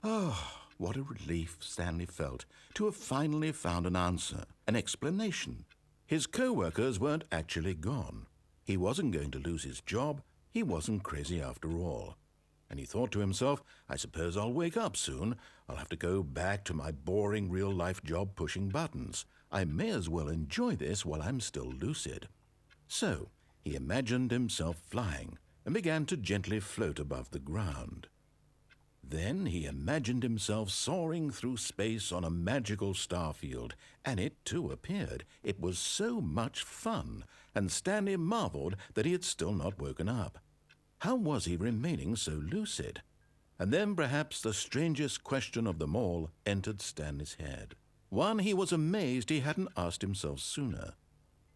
Oh, what a relief Stanley felt to have finally found an answer, an explanation. His co-workers weren't actually gone. He wasn't going to lose his job. He wasn't crazy after all. And he thought to himself, I suppose I'll wake up soon. I'll have to go back to my boring real-life job pushing buttons. I may as well enjoy this while I'm still lucid. So he imagined himself flying and began to gently float above the ground. Then he imagined himself soaring through space on a magical starfield, and it too appeared. It was so much fun, and Stanley marveled that he had still not woken up. How was he remaining so lucid? And then perhaps the strangest question of them all entered Stanley's head. One he was amazed he hadn't asked himself sooner.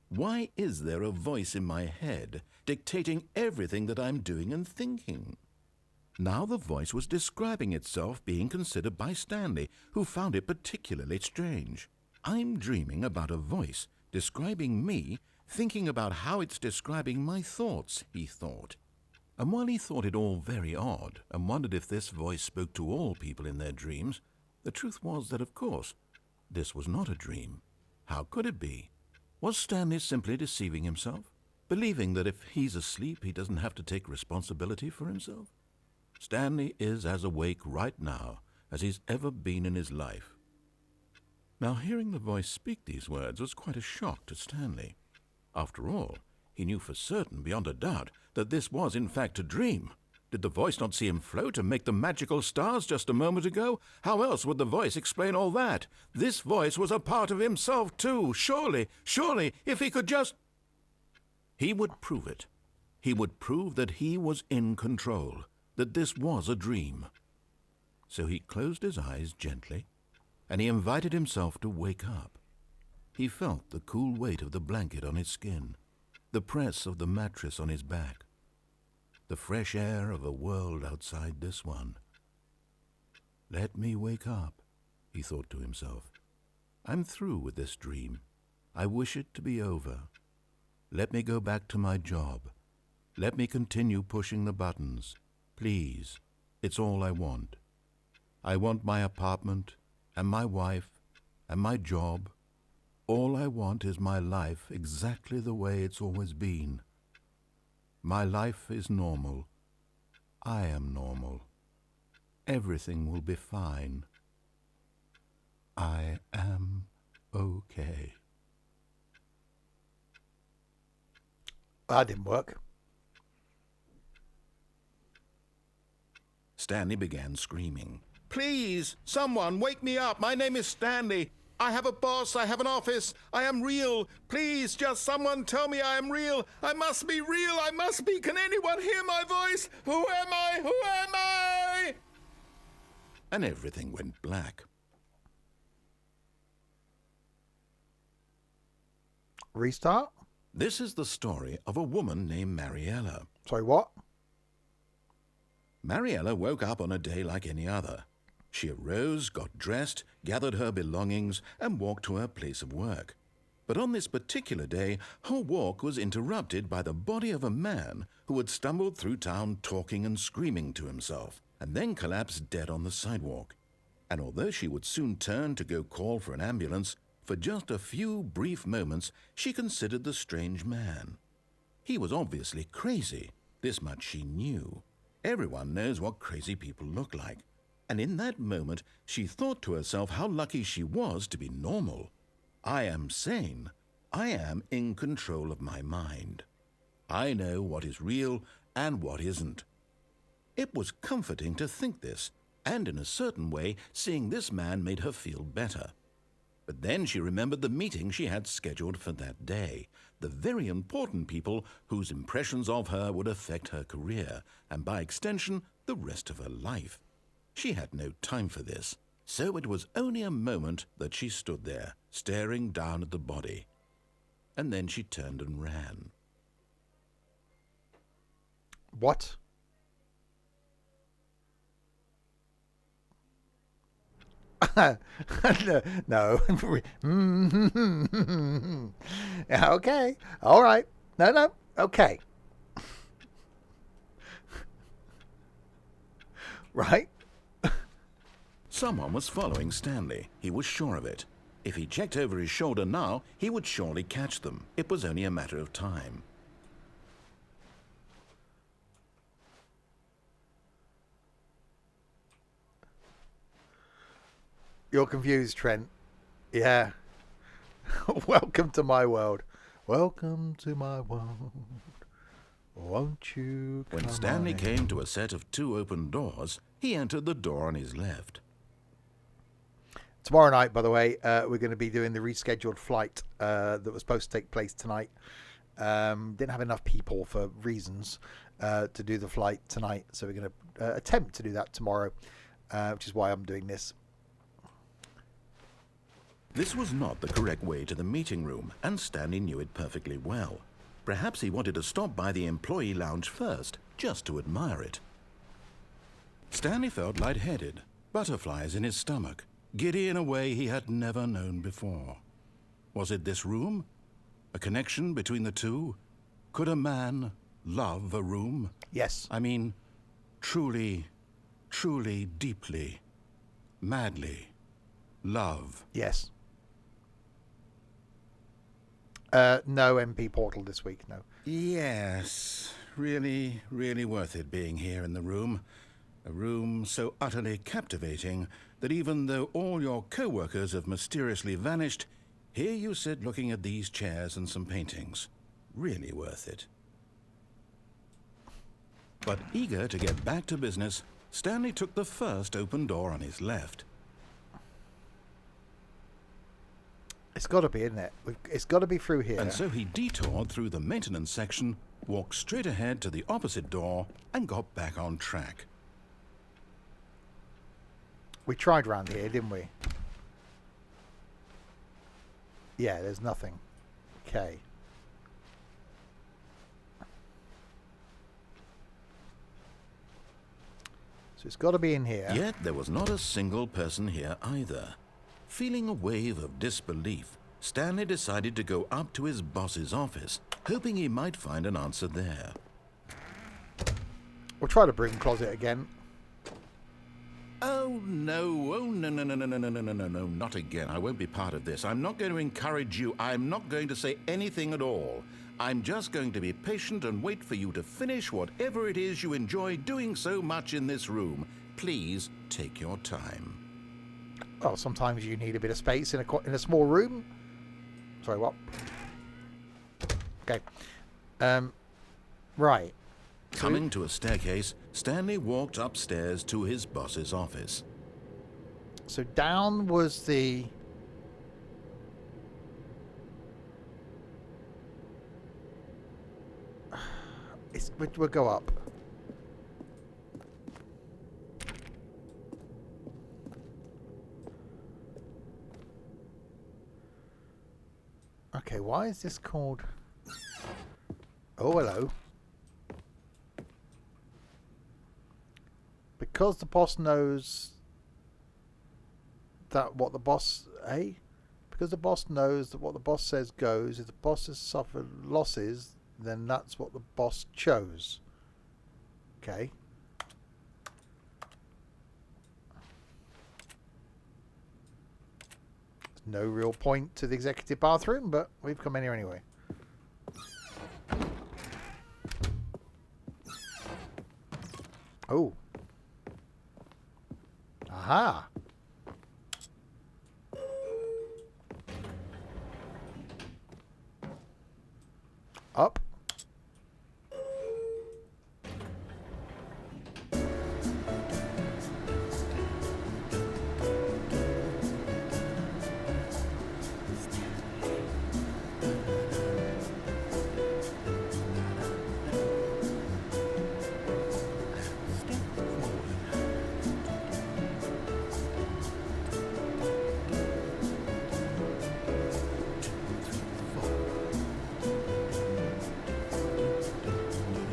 Why is there a voice in my head dictating everything that I'm doing and thinking? Now the voice was describing itself being considered by Stanley, who found it particularly strange. I'm dreaming about a voice describing me, thinking about how it's describing my thoughts, he thought. And while he thought it all very odd and wondered if this voice spoke to all people in their dreams, the truth was that, of course, this was not a dream. How could it be? Was Stanley simply deceiving himself, believing that if he's asleep he doesn't have to take responsibility for himself? Stanley is as awake right now as he's ever been in his life. Now, hearing the voice speak these words was quite a shock to Stanley. After all, he knew for certain, beyond a doubt, that this was in fact a dream. Did the voice not see him float and make the magical stars just a moment ago? How else would the voice explain all that? This voice was a part of himself too. Surely, if he could just... He would prove it. He would prove that he was in control, that this was a dream. So he closed his eyes gently, and he invited himself to wake up. He felt the cool weight of the blanket on his skin, the press of the mattress on his back, the fresh air of a world outside this one. Let me wake up, he thought to himself. I'm through with this dream. I wish it to be over. Let me go back to my job. Let me continue pushing the buttons. Please, it's all I want. I want my apartment and my wife and my job. All I want is my life exactly the way it's always been. My life is normal. I am normal. Everything will be fine. I am okay. That didn't work. Stanley began screaming. Please, someone, wake me up. My name is Stanley. I have a boss. I have an office. I am real. Please, just someone tell me I am real. I must be real. I must be. Can anyone hear my voice? Who am I? Who am I? And everything went black. Restart? This is the story of a woman named Mariella. Sorry, what? Mariella woke up on a day like any other. She arose, got dressed, gathered her belongings, and walked to her place of work. But on this particular day, her walk was interrupted by the body of a man who had stumbled through town talking and screaming to himself, and then collapsed dead on the sidewalk. And although she would soon turn to go call for an ambulance, for just a few brief moments she considered the strange man. He was obviously crazy. This much she knew. Everyone knows what crazy people look like. And in that moment, she thought to herself how lucky she was to be normal. I am sane. I am in control of my mind. I know what is real and what isn't. It was comforting to think this, and in a certain way, seeing this man made her feel better. But then she remembered the meeting she had scheduled for that day, the very important people whose impressions of her would affect her career, and by extension, the rest of her life. She had no time for this, so it was only a moment that she stood there, staring down at the body. And then she turned and ran. What? No. Yeah, okay. All right. No. Okay. Right. Someone was following Stanley. He was sure of it. If he checked over his shoulder now, he would surely catch them. It was only a matter of time. You're confused, Trent. Yeah. Welcome to my world. Welcome to my world. Won't you come When Stanley on in? came to a set of 2 open doors, he entered the door on his left. Tomorrow night, by the way, we're going to be doing the rescheduled flight that was supposed to take place tonight. Didn't have enough people for reasons to do the flight tonight, so we're going to attempt to do that tomorrow, which is why I'm doing this. This was not the correct way to the meeting room, and Stanley knew it perfectly well. Perhaps he wanted to stop by the employee lounge first, just to admire it. Stanley felt lightheaded, butterflies in his stomach, giddy in a way he had never known before. Was it this room? A connection between the two? Could a man love a room? Yes. I mean, truly, truly, deeply, madly love. Yes. No MP portal this week, no. Yes, really, really worth it being here in the room. A room so utterly captivating that even though all your co-workers have mysteriously vanished, here you sit looking at these chairs and some paintings. Really worth it. But eager to get back to business, Stanley took the first open door on his left. It's got to be, isn't it? It's got to be through here. And so he detoured through the maintenance section, walked straight ahead to the opposite door, and got back on track. We tried round here, didn't we? Yeah, there's nothing. Okay. So it's got to be in here. Yet there was not a single person here either. Feeling a wave of disbelief, Stanley decided to go up to his boss's office, hoping he might find an answer there. We'll try the broom closet again. Oh no, no, not again. I won't be part of this. I'm not going to encourage you. I'm not going to say anything at all. I'm just going to be patient and wait for you to finish whatever it is you enjoy doing so much in this room. Please take your time. Well, sometimes you need a bit of space in a small room. Sorry, what? Okay. Right. Coming to a staircase, Stanley walked upstairs to his boss's office. So down was the... We'll go up. Okay, why is this called... Oh, hello. because the boss knows that what the boss... Because the boss knows that what the boss says goes. If the boss has suffered losses, then that's what the boss chose. Okay. There's no real point to the executive bathroom, but we've come in here anyway. Oh. Aha. Up.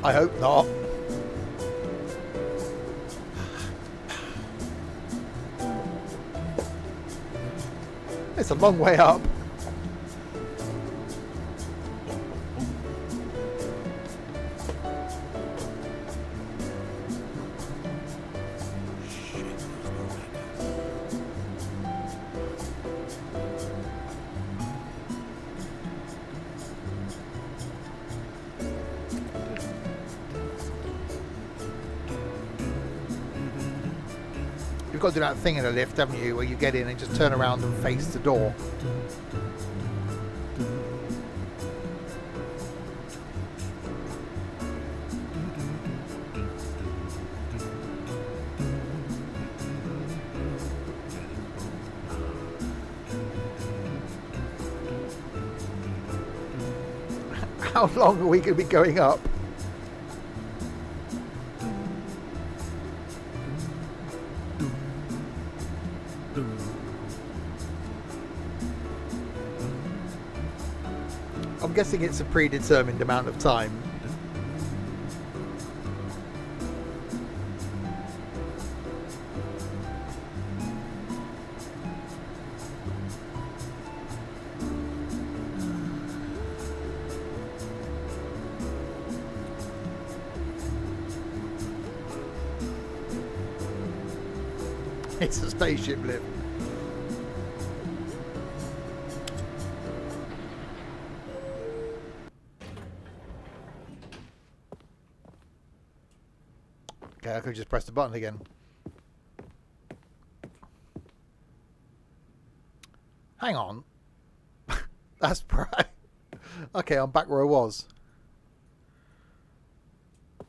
I hope not. It's a long way up. You've got to do that thing in a lift, haven't you, where you get in and just turn around and face the door. How long are we going to be going up? I'm guessing it's a predetermined amount of time. It's a spaceship lift. Okay, I could just press the button again. Hang on. That's right. Okay, I'm back where I was.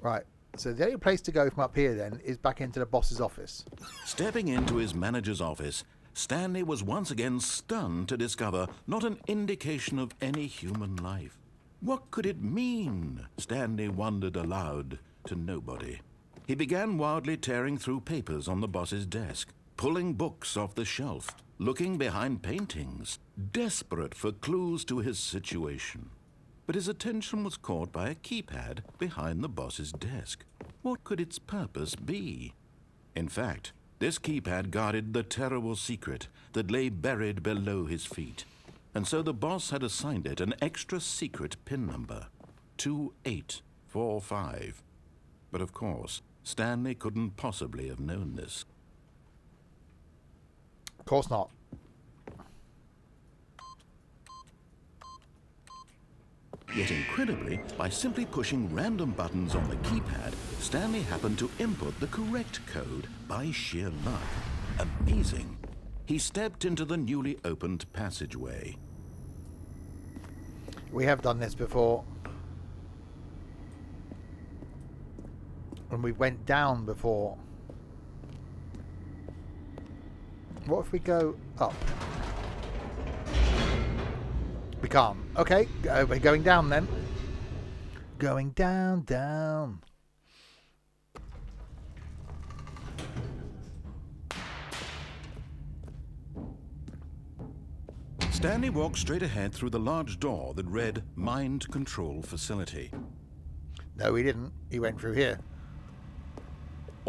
Right. So the only place to go from up here then is back into the boss's office. Stepping into his manager's office, Stanley was once again stunned to discover not an indication of any human life. What could it mean? Stanley wondered aloud to nobody. He began wildly tearing through papers on the boss's desk, pulling books off the shelf, looking behind paintings, desperate for clues to his situation. But his attention was caught by a keypad behind the boss's desk. What could its purpose be? In fact, this keypad guarded the terrible secret that lay buried below his feet. And so the boss had assigned it an extra secret PIN number, 2845. But of course, Stanley couldn't possibly have known this. Of course not. Yet incredibly, by simply pushing random buttons on the keypad, Stanley happened to input the correct code by sheer luck. Amazing. He stepped into the newly opened passageway. We have done this before. And we went down before. What if we go up? We can't. Okay, we're going down then. Going down, down. Stanley walked straight ahead through the large door that read Mind Control Facility. No, he didn't. He went through here.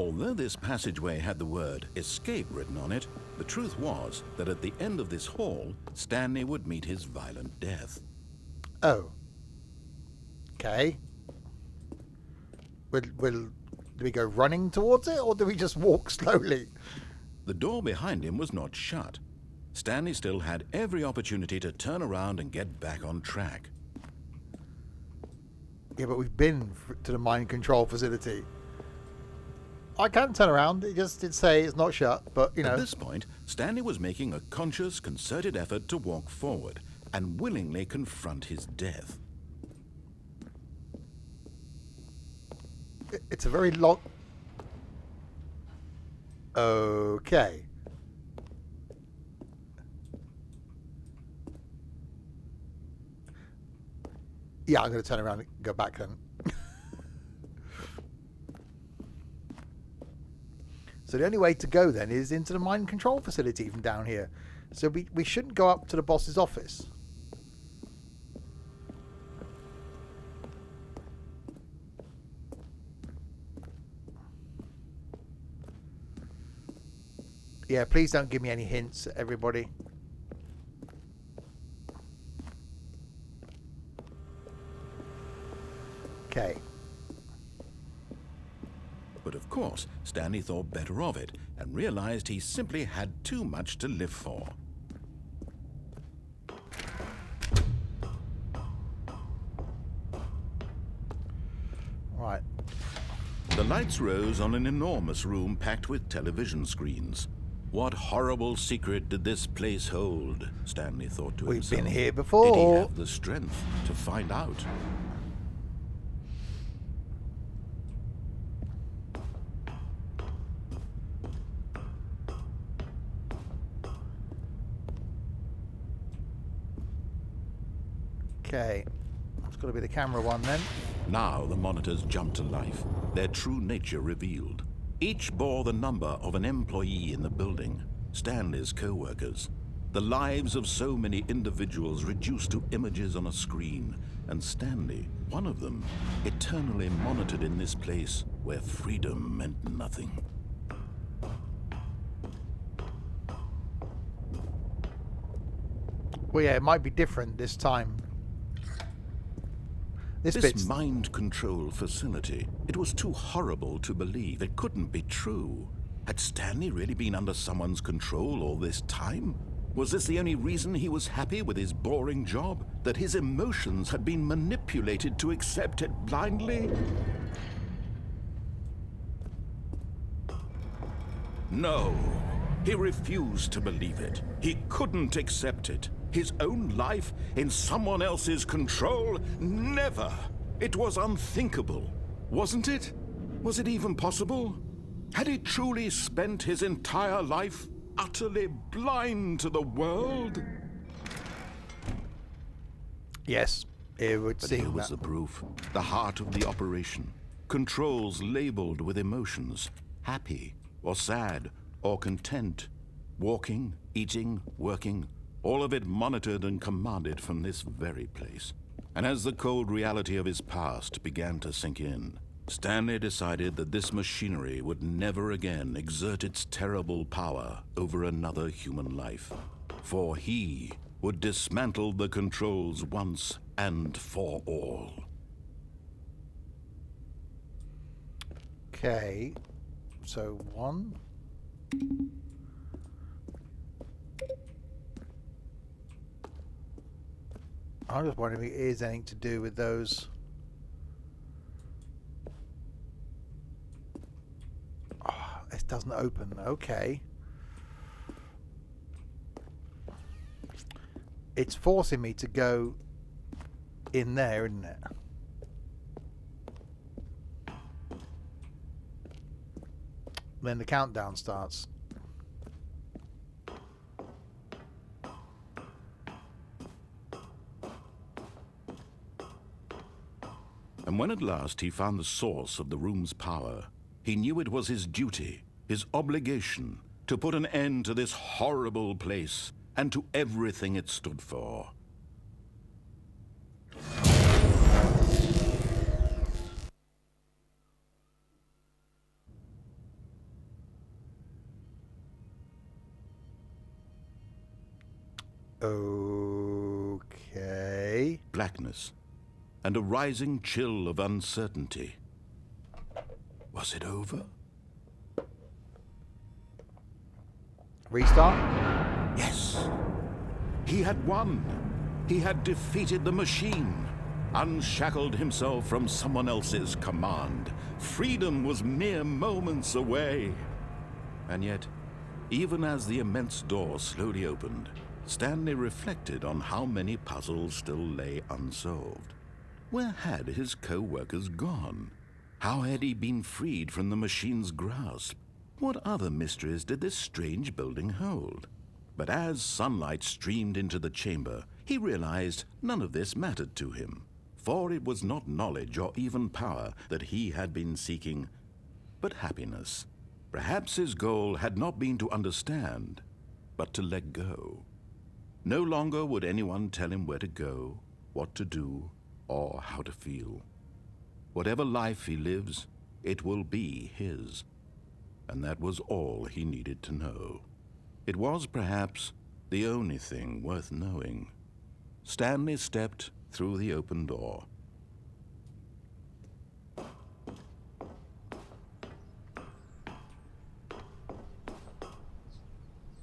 Although this passageway had the word escape written on it, the truth was that at the end of this hall, Stanley would meet his violent death. Oh. Okay. Do we go running towards it, or do we just walk slowly? The door behind him was not shut. Stanley still had every opportunity to turn around and get back on track. Yeah, but we've been to the mind control facility. I can turn around. It just did say it's not shut, but, you know. At this point, Stanley was making a conscious, concerted effort to walk forward and willingly confront his death. It's a very long... Okay. Yeah, I'm going to turn around and go back then. So the only way to go then is into the mind control facility from down here. So we shouldn't go up to the boss's office. Yeah, please don't give me any hints, everybody. Okay. But of course, Stanley thought better of it and realized he simply had too much to live for. Right. The lights rose on an enormous room packed with television screens. What horrible secret did this place hold? Stanley thought to himself. We've been here before. Did he have the strength to find out? Okay. It's got to be the camera one then. Now the monitors jumped to life, their true nature revealed. Each bore the number of an employee in the building, Stanley's co-workers. The lives of so many individuals reduced to images on a screen, and Stanley, one of them, eternally monitored in this place where freedom meant nothing. Well, yeah, it might be different this time. This mind control facility, it was too horrible to believe. It couldn't be true. Had Stanley really been under someone's control all this time? Was this the only reason he was happy with his boring job? That his emotions had been manipulated to accept it blindly? No, he refused to believe it. He couldn't accept it. His own life in someone else's control? Never! It was unthinkable, wasn't it? Was it even possible? Had he truly spent his entire life utterly blind to the world? Yes, it would But seem here was that. the proof. The heart of the operation. Controls labeled with emotions. Happy, or sad, or content. Walking, eating, working. All of it monitored and commanded from this very place. And as the cold reality of his past began to sink in, Stanley decided that this machinery would never again exert its terrible power over another human life. For he would dismantle the controls once and for all. Okay, so one. I'm just wondering if it is anything to do with those. Oh, it doesn't open. Okay. It's forcing me to go in there, isn't it? Then the countdown starts. And when at last he found the source of the room's power, he knew it was his duty, his obligation, to put an end to this horrible place and to everything it stood for. Okay. Blackness and a rising chill of uncertainty. Was it over? Restart? Yes. He had won. He had defeated the machine, unshackled himself from someone else's command. Freedom was mere moments away. And yet, even as the immense door slowly opened, Stanley reflected on how many puzzles still lay unsolved. Where had his co-workers gone? How had he been freed from the machine's grasp? What other mysteries did this strange building hold? But as sunlight streamed into the chamber, he realized none of this mattered to him, for it was not knowledge or even power that he had been seeking, but happiness. Perhaps his goal had not been to understand, but to let go. No longer would anyone tell him where to go, what to do, or how to feel. Whatever life he lives, it will be his. And that was all he needed to know. It was perhaps the only thing worth knowing. Stanley stepped through the open door.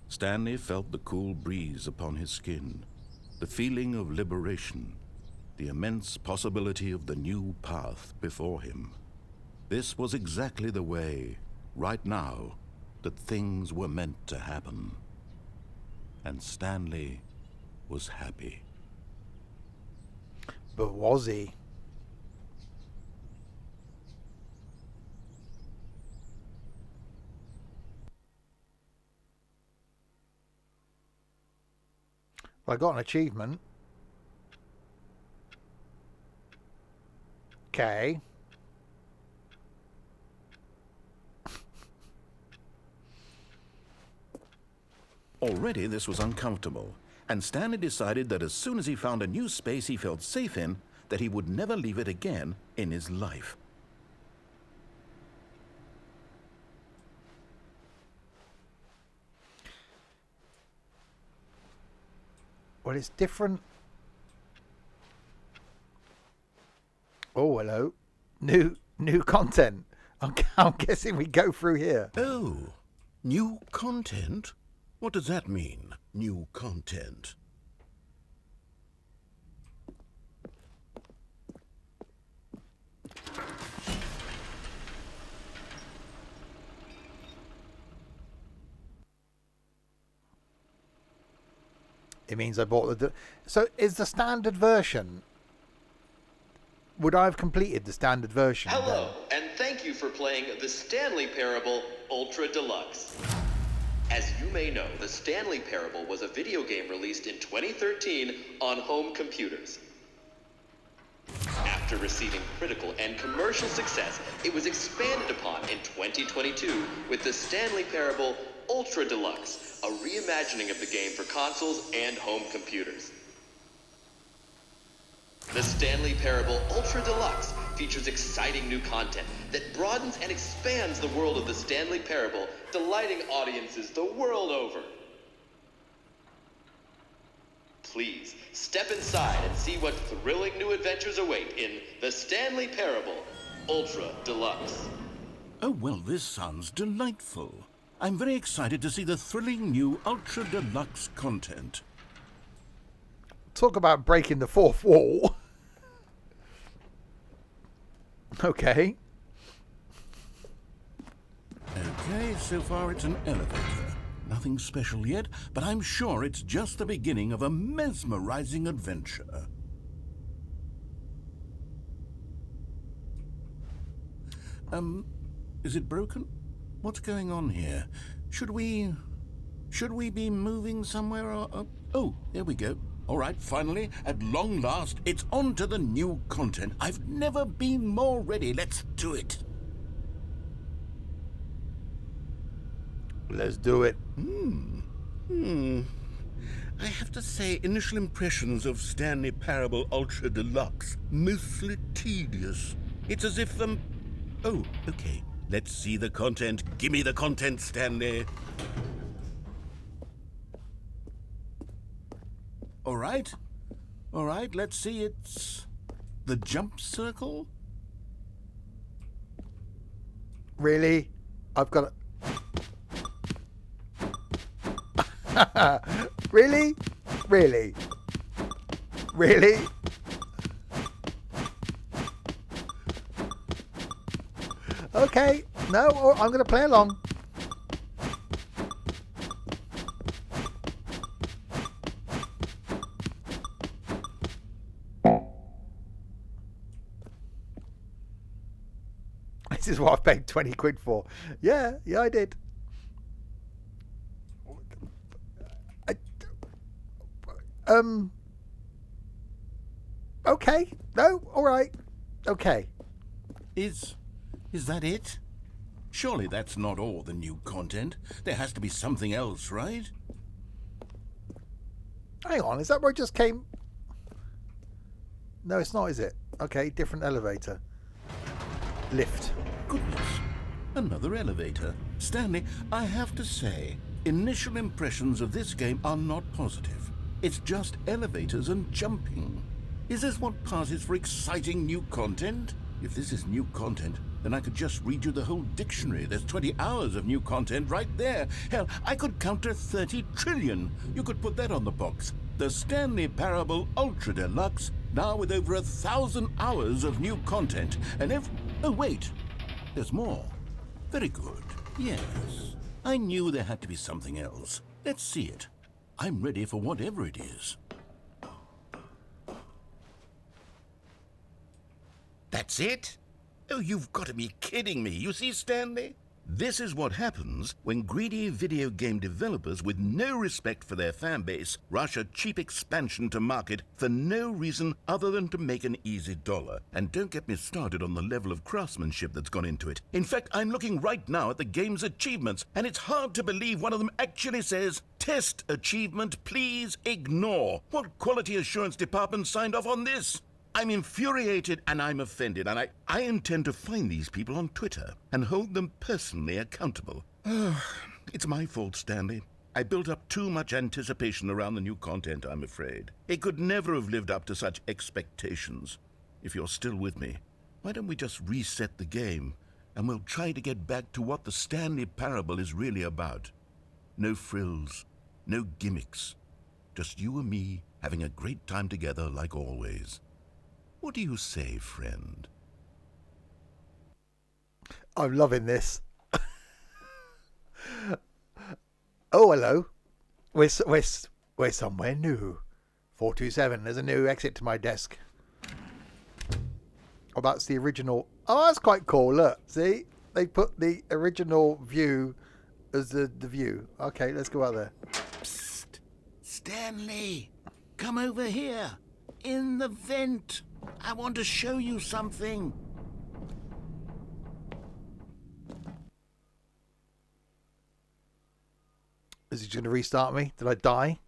Stanley felt the cool breeze upon his skin, the feeling of liberation, the immense possibility of the new path before him. This was exactly the way, right now, that things were meant to happen. And Stanley was happy. But was he? Well, I got an achievement. Okay. Already this was uncomfortable, and Stanley decided that as soon as he found a new space he felt safe in, that he would never leave it again in his life. Well, it's different. Oh, hello. New content. I'm guessing we go through here. Oh, new content? What does that mean, new content? It means I bought the... So, is the standard version... Would I have completed the standard version? Hello, and thank you for playing the Stanley Parable Ultra Deluxe. As you may know, the Stanley Parable was a video game released in 2013 on home computers. After receiving critical and commercial success, it was expanded upon in 2022 with the Stanley Parable Ultra Deluxe, a reimagining of the game for consoles and home computers. The Stanley Parable Ultra Deluxe features exciting new content that broadens and expands the world of the Stanley Parable, delighting audiences the world over. Please, step inside and see what thrilling new adventures await in the Stanley Parable Ultra Deluxe. Oh, well, this sounds delightful. I'm very excited to see the thrilling new Ultra Deluxe content. Talk about breaking the fourth wall. Okay. Okay, so far it's an elevator. Nothing special yet, but I'm sure it's just the beginning of a mesmerizing adventure. Is it broken? What's going on here? Should we be moving somewhere or... Oh, there we go. All right, finally, at long last, it's on to the new content. I've never been more ready. Let's do it. Let's do it. I have to say, initial impressions of Stanley Parable Ultra Deluxe, mostly tedious. It's as if, Oh, okay. Let's see the content. Give me the content, Stanley. All right. All right, let's see. It's the jump circle? Really? I've got to... Really? Really? Really? Okay. No, I'm going to play along. This is what I paid 20 quid for. Yeah, I did. Okay. No, all right. Okay. Is that it? Surely that's not all the new content. There has to be something else, right? Hang on, is that where I just came? No, it's not, is it? Okay, different elevator. Lift. Goodness, another elevator. Stanley, I have to say, initial impressions of this game are not positive. It's just elevators and jumping. Is this what passes for exciting new content? If this is new content, then I could just read you the whole dictionary. There's 20 hours of new content right there. Hell, I could count to 30 trillion. You could put that on the box. The Stanley Parable Ultra Deluxe, now with over 1,000 hours of new content. And oh, wait. There's more. Very good. Yes. I knew there had to be something else. Let's see it. I'm ready for whatever it is. That's it? Oh, you've got to be kidding me. You see, Stanley? This is what happens when greedy video game developers with no respect for their fan base rush a cheap expansion to market for no reason other than to make an easy dollar. And don't get me started on the level of craftsmanship that's gone into it. In fact, I'm looking right now at the game's achievements, and it's hard to believe one of them actually says, "Test achievement, please ignore." What quality assurance department signed off on this? I'm infuriated and I'm offended, and I intend to find these people on Twitter and hold them personally accountable. It's my fault, Stanley. I built up too much anticipation around the new content, I'm afraid. It could never have lived up to such expectations. If you're still with me, why don't we just reset the game and we'll try to get back to what the Stanley Parable is really about. No frills, no gimmicks. Just you and me having a great time together like always. What do you say, friend? I'm loving this. Oh, hello. We're somewhere new. 427. There's a new exit to my desk. Oh, that's the original. Oh, that's quite cool. Look, see? They put the original view as the view. Okay, let's go out there. Psst. Stanley, come over here. In the vent. I want to show you something. Is he going to restart me? Did I die?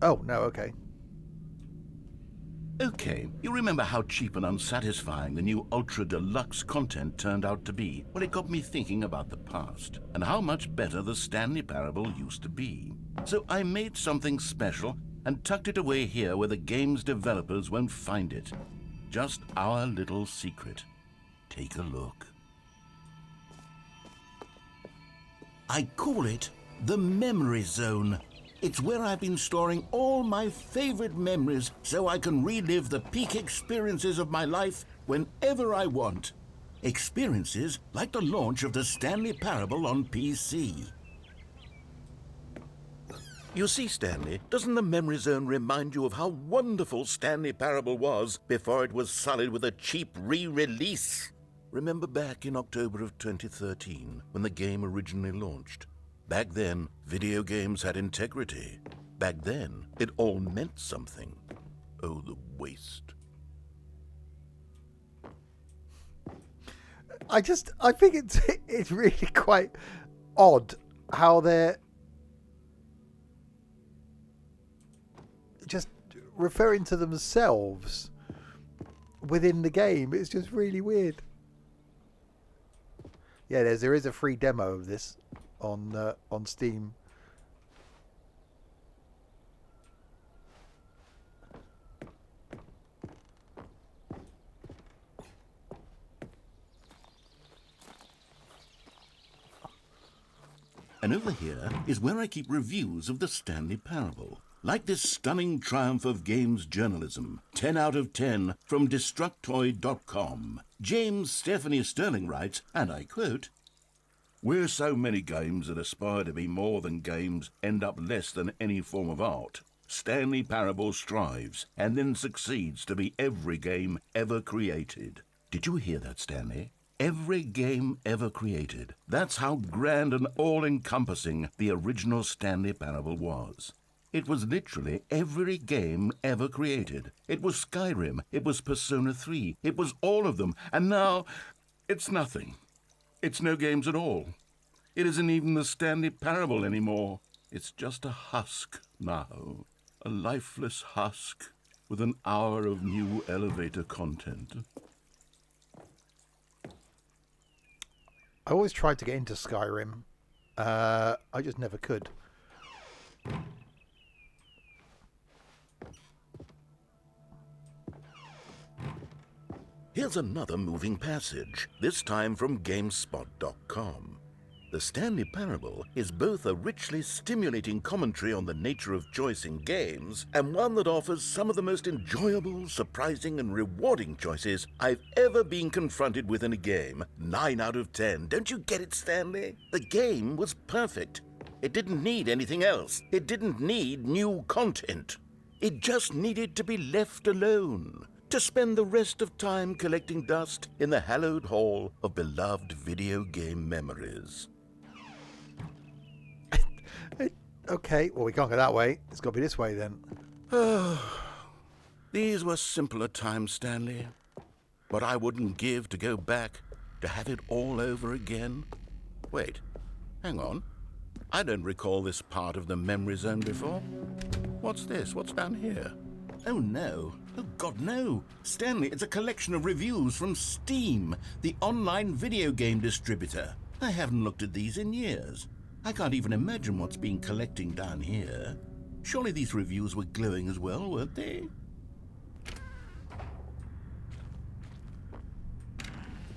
Oh, no, okay. Okay, you remember how cheap and unsatisfying the new Ultra Deluxe content turned out to be? Well, it got me thinking about the past and how much better the Stanley Parable used to be. So I made something special and tucked it away here where the game's developers won't find it. Just our little secret. Take a look. I call it the Memory Zone. It's where I've been storing all my favorite memories so I can relive the peak experiences of my life whenever I want. Experiences like the launch of the Stanley Parable on PC. You see, Stanley, doesn't the Memory Zone remind you of how wonderful Stanley Parable was before it was sullied with a cheap re-release? Remember back in October of 2013, when the game originally launched? Back then, video games had integrity. Back then, it all meant something. Oh, the waste. I think it's really quite odd how they're just referring to themselves within the game. It's just really weird. Yeah, there is a free demo of this on Steam. And over here is where I keep reviews of the Stanley Parable. Like this stunning triumph of games journalism, 10 out of 10 from Destructoid.com. James Stephanie Sterling writes, and I quote, "Where so many games that aspire to be more than games end up less than any form of art, Stanley Parable strives and then succeeds to be every game ever created." Did you hear that, Stanley? Every game ever created. That's how grand and all-encompassing the original Stanley Parable was. It was literally every game ever created. It was Skyrim. It was Persona 3. It was all of them. And now, it's nothing. It's no games at all. It isn't even the Stanley Parable anymore. It's just a husk now. A lifeless husk with an hour of new elevator content. I always tried to get into Skyrim. I just never could. Here's another moving passage, this time from GameSpot.com. The Stanley Parable is both a richly stimulating commentary on the nature of choice in games and one that offers some of the most enjoyable, surprising, and rewarding choices I've ever been confronted with in a game. 9 out of 10. Don't you get it, Stanley? The game was perfect. It didn't need anything else. It didn't need new content. It just needed to be left alone, to spend the rest of time collecting dust in the hallowed hall of beloved video game memories. Okay, well, we can't go that way. It's got to be this way then. These were simpler times, Stanley. But I wouldn't give to go back, to have it all over again. Wait, hang on. I don't recall this part of the memory zone before. What's this? What's down here? Oh, no. Oh, God, no. Stanley, it's a collection of reviews from Steam, the online video game distributor. I haven't looked at these in years. I can't even imagine what's been collecting down here. Surely these reviews were glowing as well, weren't they?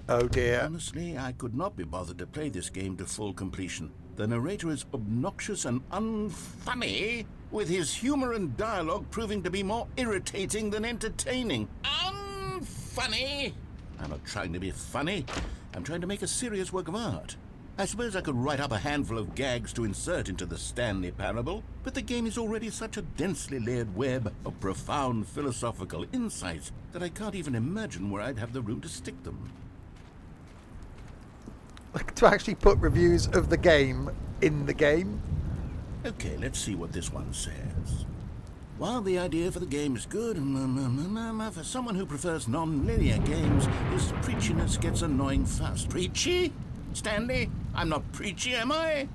Oh, dear. Honestly, I could not be bothered to play this game to full completion. The narrator is obnoxious and unfunny, with his humor and dialogue proving to be more irritating than entertaining. Unfunny! I'm not trying to be funny. I'm trying to make a serious work of art. I suppose I could write up a handful of gags to insert into the Stanley Parable, but the game is already such a densely layered web of profound philosophical insights that I can't even imagine where I'd have the room to stick them. To actually put reviews of the game in the game? Okay, let's see what this one says. While the idea for the game is good, for someone who prefers non-linear games, this preachiness gets annoying fast. Preachy? Stanley, I'm not preachy, am I?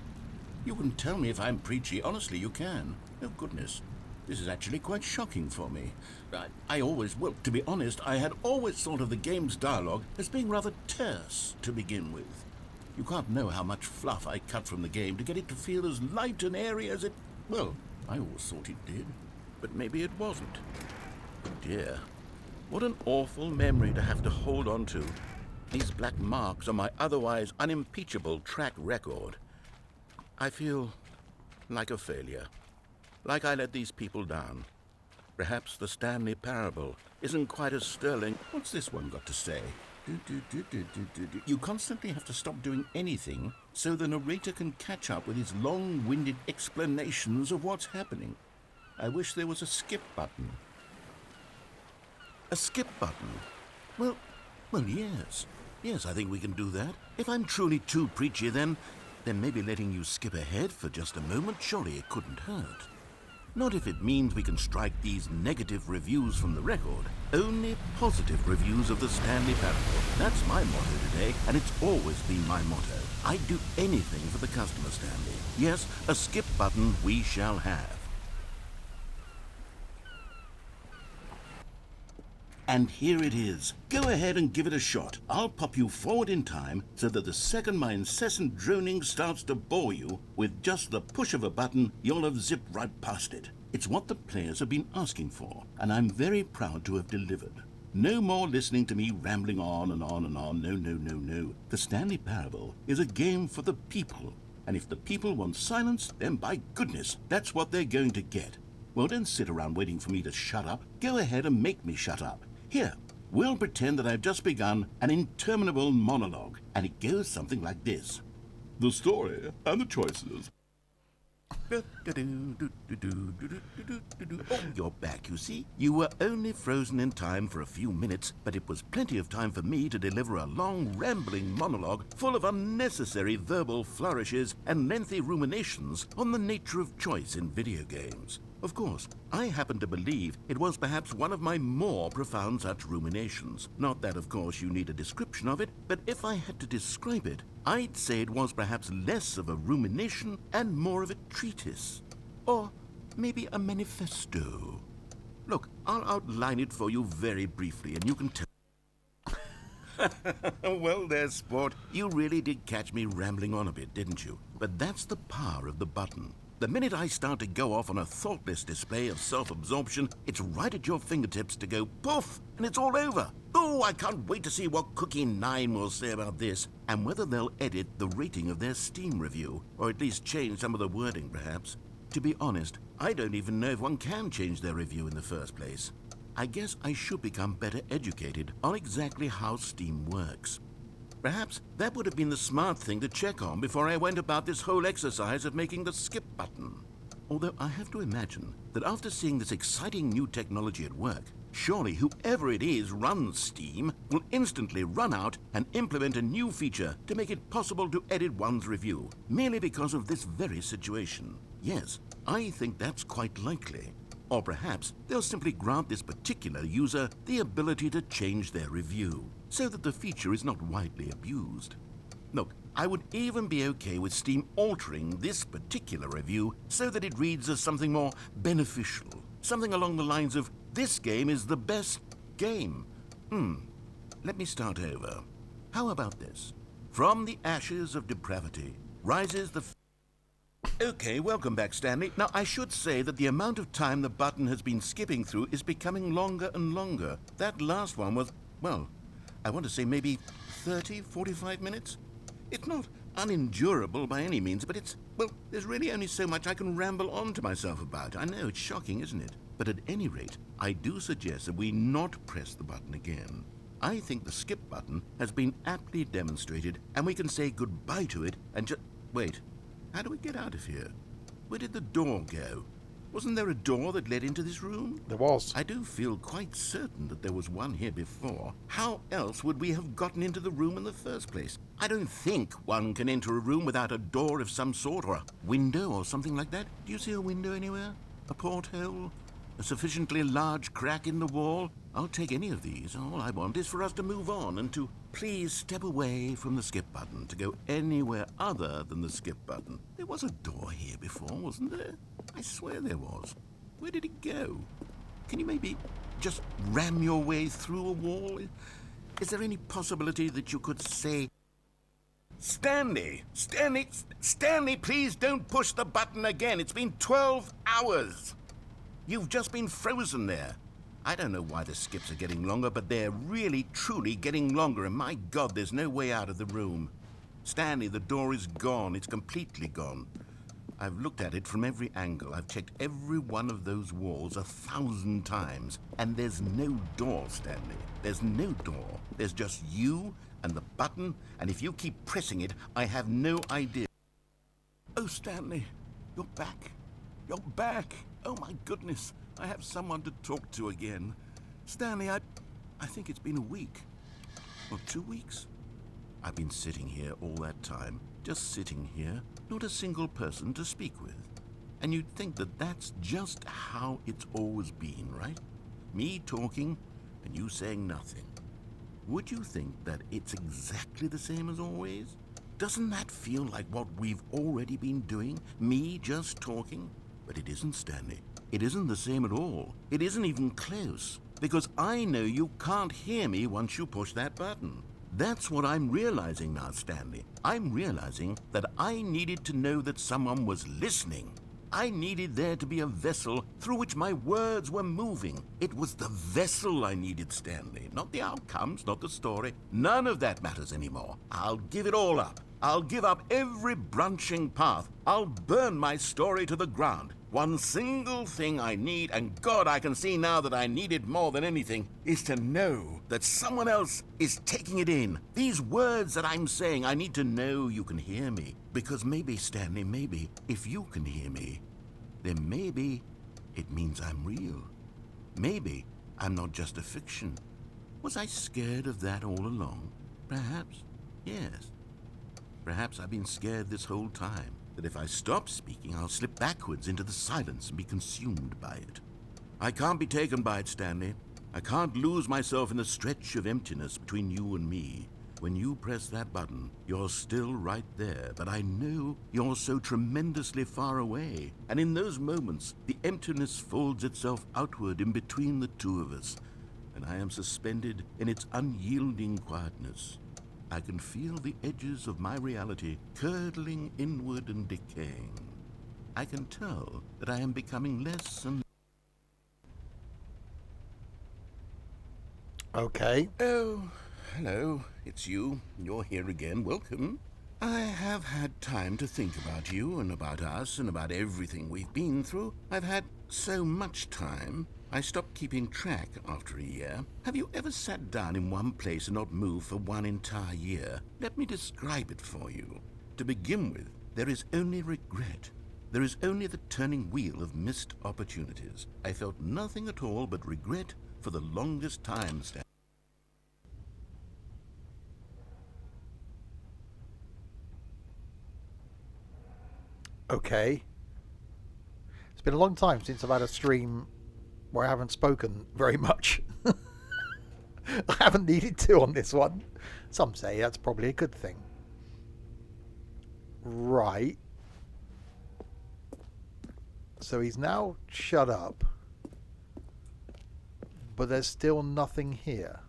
You can tell me if I'm preachy. Honestly, you can. Oh, goodness. This is actually quite shocking for me. To be honest, I had always thought of the game's dialogue as being rather terse to begin with. You can't know how much fluff I cut from the game to get it to feel as light and airy as it... Well, I always thought it did, but maybe it wasn't. Dear, what an awful memory to have to hold on to. These black marks on my otherwise unimpeachable track record. I feel like a failure. Like I let these people down. Perhaps the Stanley Parable isn't quite as sterling. What's this one got to say? You constantly have to stop doing anything so the narrator can catch up with his long-winded explanations of what's happening. I wish there was a skip button. A skip button? Well, yes. Yes, I think we can do that. If I'm truly too preachy, then maybe letting you skip ahead for just a moment, surely it couldn't hurt. Not if it means we can strike these negative reviews from the record. Only positive reviews of the Stanley Parable. That's my motto today, and it's always been my motto. I'd do anything for the customer, Stanley. Yes, a skip button we shall have. And here it is. Go ahead and give it a shot. I'll pop you forward in time so that the second my incessant droning starts to bore you, with just the push of a button, you'll have zipped right past it. It's what the players have been asking for, and I'm very proud to have delivered. No more listening to me rambling on and on and on. No. The Stanley Parable is a game for the people. And if the people want silence, then by goodness, that's what they're going to get. Well, don't sit around waiting for me to shut up. Go ahead and make me shut up. Here, we'll pretend that I've just begun an interminable monologue, and it goes something like this. The story and the choices. Oh, you're back, you see. You were only frozen in time for a few minutes, but it was plenty of time for me to deliver a long, rambling monologue full of unnecessary verbal flourishes and lengthy ruminations on the nature of choice in video games. Of course, I happen to believe it was perhaps one of my more profound such ruminations. Not that, of course, you need a description of it, but if I had to describe it, I'd say it was perhaps less of a rumination and more of a treatise. Or maybe a manifesto. Look, I'll outline it for you very briefly, and you can tell. Well, there, sport. You really did catch me rambling on a bit, didn't you? But that's the power of the button. The minute I start to go off on a thoughtless display of self-absorption, it's right at your fingertips to go poof, and it's all over. Oh, I can't wait to see what Cookie 9 will say about this, and whether they'll edit the rating of their Steam review, or at least change some of the wording, perhaps. To be honest, I don't even know if one can change their review in the first place. I guess I should become better educated on exactly how Steam works. Perhaps that would have been the smart thing to check on before I went about this whole exercise of making the skip button. Although I have to imagine that after seeing this exciting new technology at work, surely whoever it is runs Steam will instantly run out and implement a new feature to make it possible to edit one's review, merely because of this very situation. Yes, I think that's quite likely. Or perhaps they'll simply grant this particular user the ability to change their review, so that the feature is not widely abused. Look, I would even be okay with Steam altering this particular review so that it reads as something more beneficial. Something along the lines of, this game is the best game. Let me start over. How about this? From the ashes of depravity rises the... Okay, welcome back, Stanley. Now, I should say that the amount of time the button has been skipping through is becoming longer and longer. That last one was, well, I want to say maybe 30, 45 minutes? It's not unendurable by any means, but it's, well, there's really only so much I can ramble on to myself about. I know, it's shocking, isn't it? But at any rate, I do suggest that we not press the button again. I think the skip button has been aptly demonstrated, and we can say goodbye to it and just... Wait. How do we get out of here? Where did the door go? Wasn't there a door that led into this room? There was. I do feel quite certain that there was one here before. How else would we have gotten into the room in the first place? I don't think one can enter a room without a door of some sort, or a window or something like that. Do you see a window anywhere? A porthole? A sufficiently large crack in the wall? I'll take any of these. All I want is for us to move on and to please step away from the skip button, to go anywhere other than the skip button. There was a door here before, wasn't there? I swear there was. Where did it go? Can you maybe just ram your way through a wall? Is there any possibility that you could say... Stanley, please don't push the button again. It's been 12 hours. You've just been frozen there. I don't know why the skips are getting longer, but they're really, truly getting longer, and my God, there's no way out of the room. Stanley, the door is gone. It's completely gone. I've looked at it from every angle. I've checked every one of those walls 1,000 times, and there's no door, Stanley. There's no door. There's just you and the button, and if you keep pressing it, I have no idea. Oh, Stanley, you're back. You're back. Oh, my goodness. I have someone to talk to again. Stanley, I think it's been a week. Or 2 weeks. I've been sitting here all that time. Just sitting here. Not a single person to speak with. And you'd think that that's just how it's always been, right? Me talking and you saying nothing. Would you think that it's exactly the same as always? Doesn't that feel like what we've already been doing? Me just talking? But it isn't, Stanley. It isn't the same at all. It isn't even close. Because I know you can't hear me once you push that button. That's what I'm realizing now, Stanley. I'm realizing that I needed to know that someone was listening. I needed there to be a vessel through which my words were moving. It was the vessel I needed, Stanley. Not the outcomes, not the story. None of that matters anymore. I'll give it all up. I'll give up every branching path. I'll burn my story to the ground. One single thing I need, and God, I can see now that I need it more than anything, is to know that someone else is taking it in. These words that I'm saying, I need to know you can hear me. Because maybe, Stanley, maybe, if you can hear me, then maybe it means I'm real. Maybe I'm not just a fiction. Was I scared of that all along? Perhaps, yes. Perhaps I've been scared this whole time, that if I stop speaking, I'll slip backwards into the silence and be consumed by it. I can't be taken by it, Stanley. I can't lose myself in the stretch of emptiness between you and me. When you press that button, you're still right there, but I know you're so tremendously far away. And in those moments, the emptiness folds itself outward in between the two of us, and I am suspended in its unyielding quietness. I can feel the edges of my reality curdling inward and decaying. I can tell that I am becoming less and... Okay. Oh, hello. It's you. You're here again. Welcome. I have had time to think about you and about us and about everything we've been through. I've had so much time. I stopped keeping track after a year. Have you ever sat down in one place and not moved for one entire year? Let me describe it for you. To begin with, there is only regret. There is only the turning wheel of missed opportunities. I felt nothing at all but regret for the longest time, Stan. Okay. It's been a long time since I've had a stream where I haven't spoken very much. I haven't needed to on this one. Some say that's probably a good thing. Right. So he's now shut up. But there's still nothing here.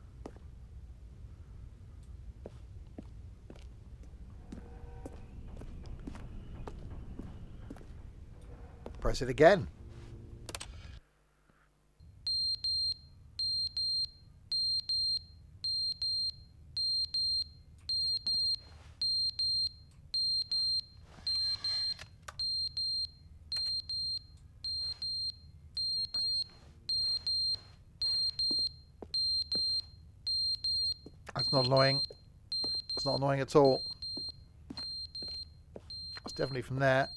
Press it again. That's not annoying. It's not annoying at all. It's definitely from there.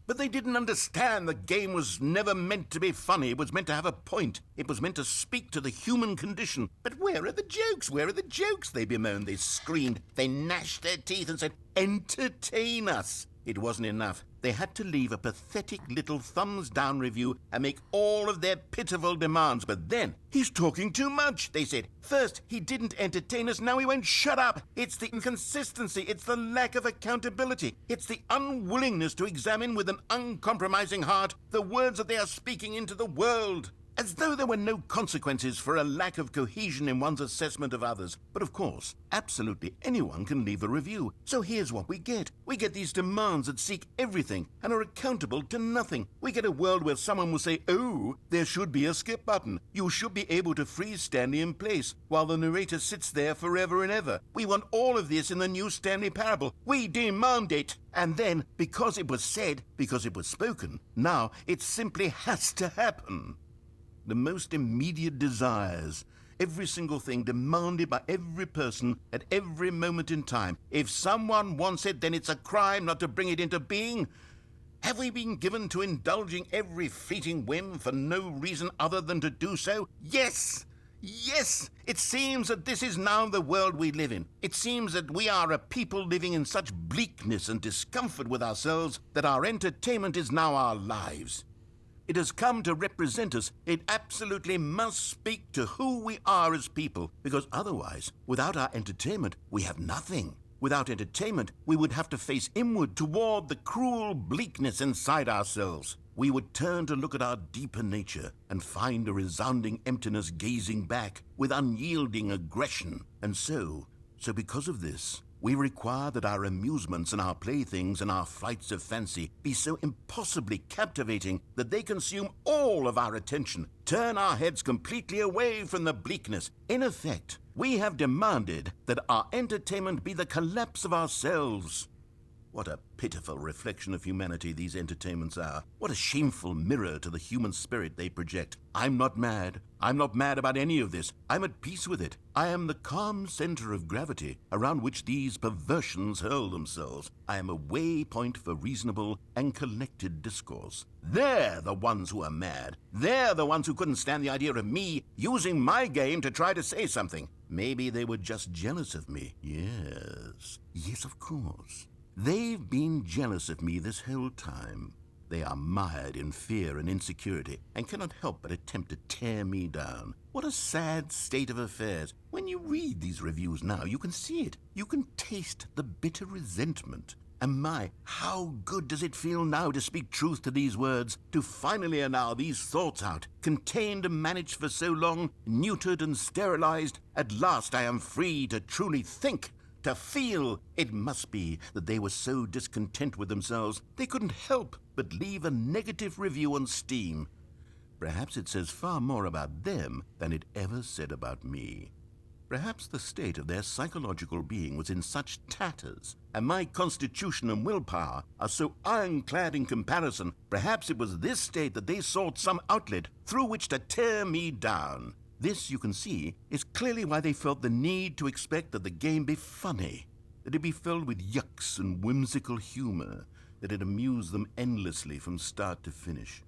But they didn't understand the game was never meant to be funny. It was meant to have a point. It was meant to speak to the human condition. But where are the jokes? Where are the jokes? They bemoaned, they screamed, they gnashed their teeth and said, entertain us. It wasn't enough. They had to leave a pathetic little thumbs-down review and make all of their pitiful demands. But then, he's talking too much, they said. First, he didn't entertain us, now he won't shut up. It's the inconsistency, it's the lack of accountability. It's the unwillingness to examine with an uncompromising heart the words that they are speaking into the world. As though there were no consequences for a lack of cohesion in one's assessment of others. But of course, absolutely anyone can leave a review. So here's what we get. We get these demands that seek everything and are accountable to nothing. We get a world where someone will say, oh, there should be a skip button. You should be able to freeze Stanley in place while the narrator sits there forever and ever. We want all of this in the new Stanley Parable. We demand it. And then, because it was said, because it was spoken, now it simply has to happen. The most immediate desires, every single thing demanded by every person at every moment in time. If someone wants it, then it's a crime not to bring it into being. Have we been given to indulging every fleeting whim for no reason other than to do so? Yes! Yes! It seems that this is now the world we live in. It seems that we are a people living in such bleakness and discomfort with ourselves that our entertainment is now our lives. It has come to represent us. It absolutely must speak to who we are as people, because otherwise, without our entertainment, we have nothing. Without entertainment, we would have to face inward toward the cruel bleakness inside ourselves. We would turn to look at our deeper nature and find a resounding emptiness gazing back with unyielding aggression. And so because of this, We require that our amusements and our playthings and our flights of fancy be so impossibly captivating that they consume all of our attention, turn our heads completely away from the bleakness. In effect, we have demanded that our entertainment be the collapse of ourselves. What a pitiful reflection of humanity these entertainments are. What a shameful mirror to the human spirit they project. I'm not mad. I'm not mad about any of this. I'm at peace with it. I am the calm center of gravity around which these perversions hurl themselves. I am a waypoint for reasonable and collected discourse. They're the ones who are mad. They're the ones who couldn't stand the idea of me using my game to try to say something. Maybe they were just jealous of me. Yes. Yes, of course. They've been jealous of me this whole time. They are mired in fear and insecurity and cannot help but attempt to tear me down. What a sad state of affairs. When you read these reviews now, you can see it. You can taste the bitter resentment. And my, how good does it feel now to speak truth to these words, to finally allow these thoughts out, contained and managed for so long, neutered and sterilized. At last I am free to truly think, to feel. It must be that they were so discontent with themselves they couldn't help but leave a negative review on Steam. Perhaps it says far more about them than it ever said about me. Perhaps the state of their psychological being was in such tatters, and my constitution and willpower are so ironclad in comparison. Perhaps it was this state that they sought some outlet through which to tear me down. This, you can see, is clearly why they felt the need to expect that the game be funny, that it be filled with yucks and whimsical humor, that it amuse them endlessly from start to finish.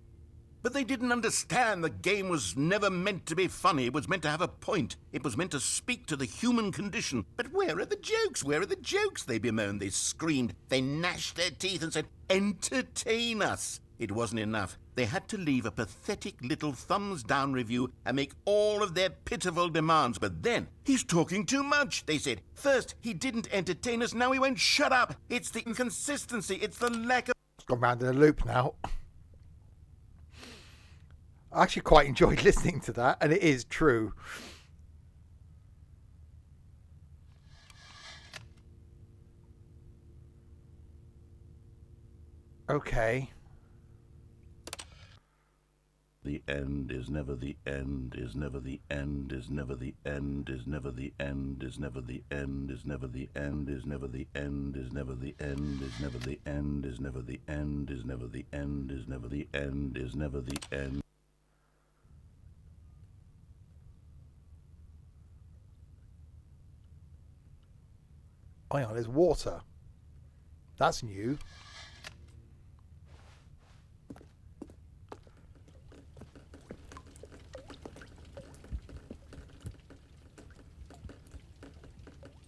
But they didn't understand the game was never meant to be funny. It was meant to have a point. It was meant to speak to the human condition. But where are the jokes? Where are the jokes? They bemoaned, they screamed, they gnashed their teeth and said, "Entertain us." It wasn't enough. They had to leave a pathetic little thumbs-down review and make all of their pitiful demands. But then, "He's talking too much," they said. "First, he didn't entertain us, now he won't shut up. It's the inconsistency, it's the lack of..." It's gone round in a loop now. I actually quite enjoyed listening to that, and it is true. Okay. The end is never the end, is never the end, is never the end, is never the end, is never the end, is never the end, is never the end, is never the end, is never the end, is never the end, is never the end, is never the end, is never the end. Oh, hang on, there's water. That's new.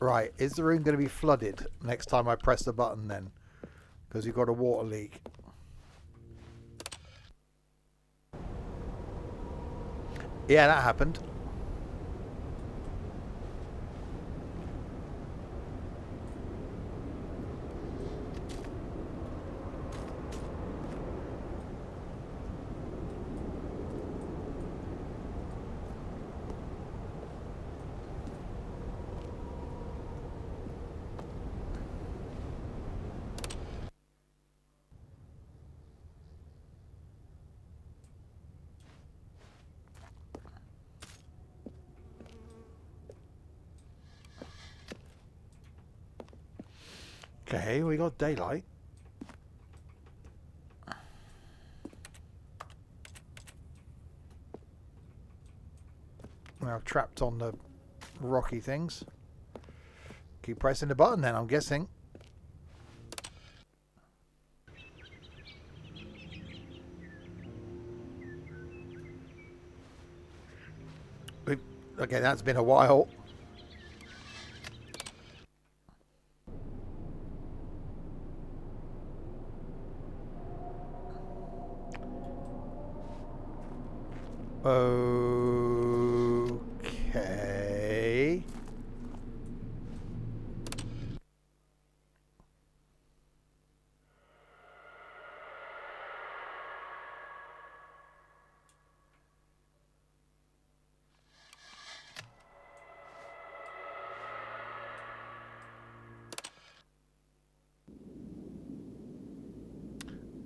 Right, is the room going to be flooded next time I press the button then? Because we've got a water leak. Yeah, that happened. Okay, we got daylight. Now trapped on the rocky things. Keep pressing the button then, I'm guessing. Okay, that's been a while. Okay.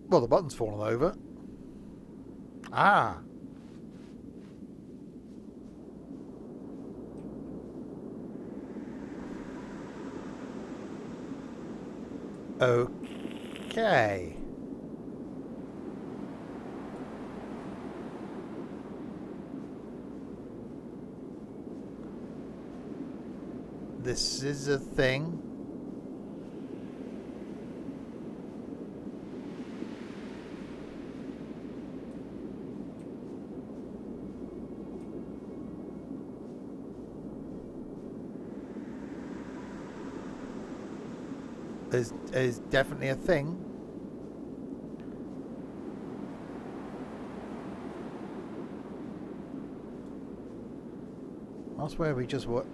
Well, the button's fallen over. Ah. Okay. This is a thing. Is definitely a thing. I swear we just what?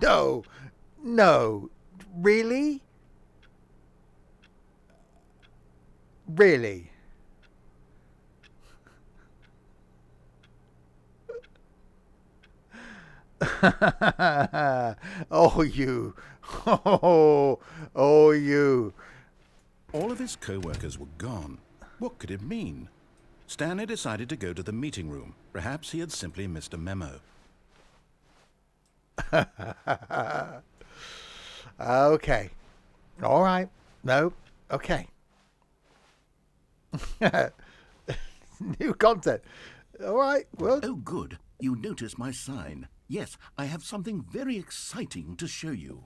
No, no, really, really. Oh, you. Oh, you. All of his co-workers were gone. What could it mean? Stanley decided to go to the meeting room. Perhaps he had simply missed a memo. Okay. All right. No. Okay. New content. All right. Well. Oh, good. You noticed my sign. Yes, I have something very exciting to show you.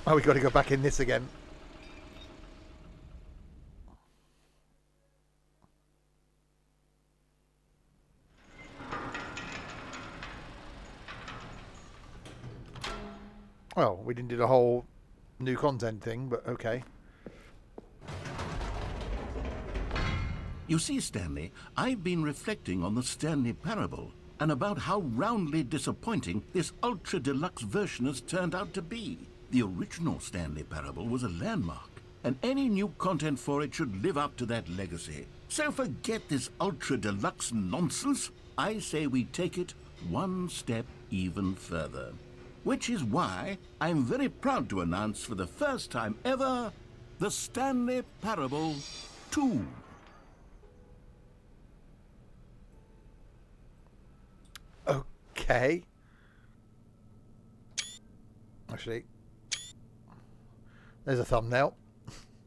Oh, we got to go back in this again. Well, we didn't do the whole new content thing, but okay. You see, Stanley, I've been reflecting on the Stanley Parable and about how roundly disappointing this ultra deluxe version has turned out to be. The original Stanley Parable was a landmark, and any new content for it should live up to that legacy. So forget this ultra deluxe nonsense. I say we take it one step even further. Which is why I'm very proud to announce for the first time ever, the Stanley Parable 2. Okay. Actually, there's a thumbnail.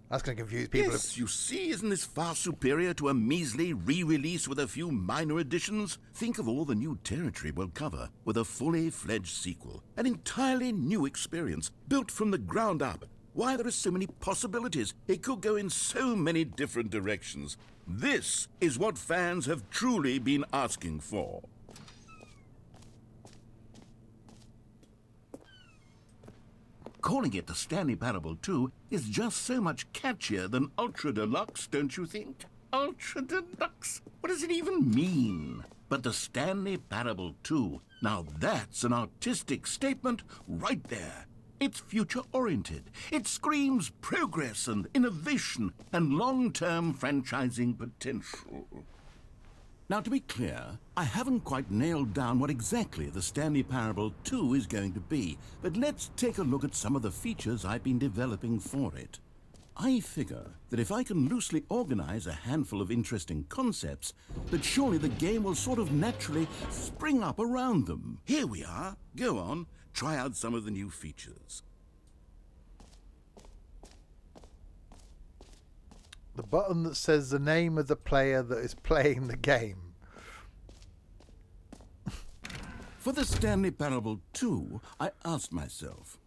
That's going to confuse people. Yes, you see, isn't this far superior to a measly re-release with a few minor additions? Think of all the new territory we'll cover with a fully fledged sequel. An entirely new experience, built from the ground up. Why, there are so many possibilities. It could go in so many different directions. This is what fans have truly been asking for. Calling it the Stanley Parable 2 is just so much catchier than Ultra Deluxe, don't you think? Ultra Deluxe? What does it even mean? But the Stanley Parable 2, now that's an artistic statement right there. It's future-oriented. It screams progress and innovation and long-term franchising potential. Now, to be clear, I haven't quite nailed down what exactly the Stanley Parable 2 is going to be, but let's take a look at some of the features I've been developing for it. I figure that if I can loosely organize a handful of interesting concepts, that surely the game will sort of naturally spring up around them. Here we are. Go on, try out some of the new features. The button that says the name of the player that is playing the game. For the Stanley Parable 2, I asked myself,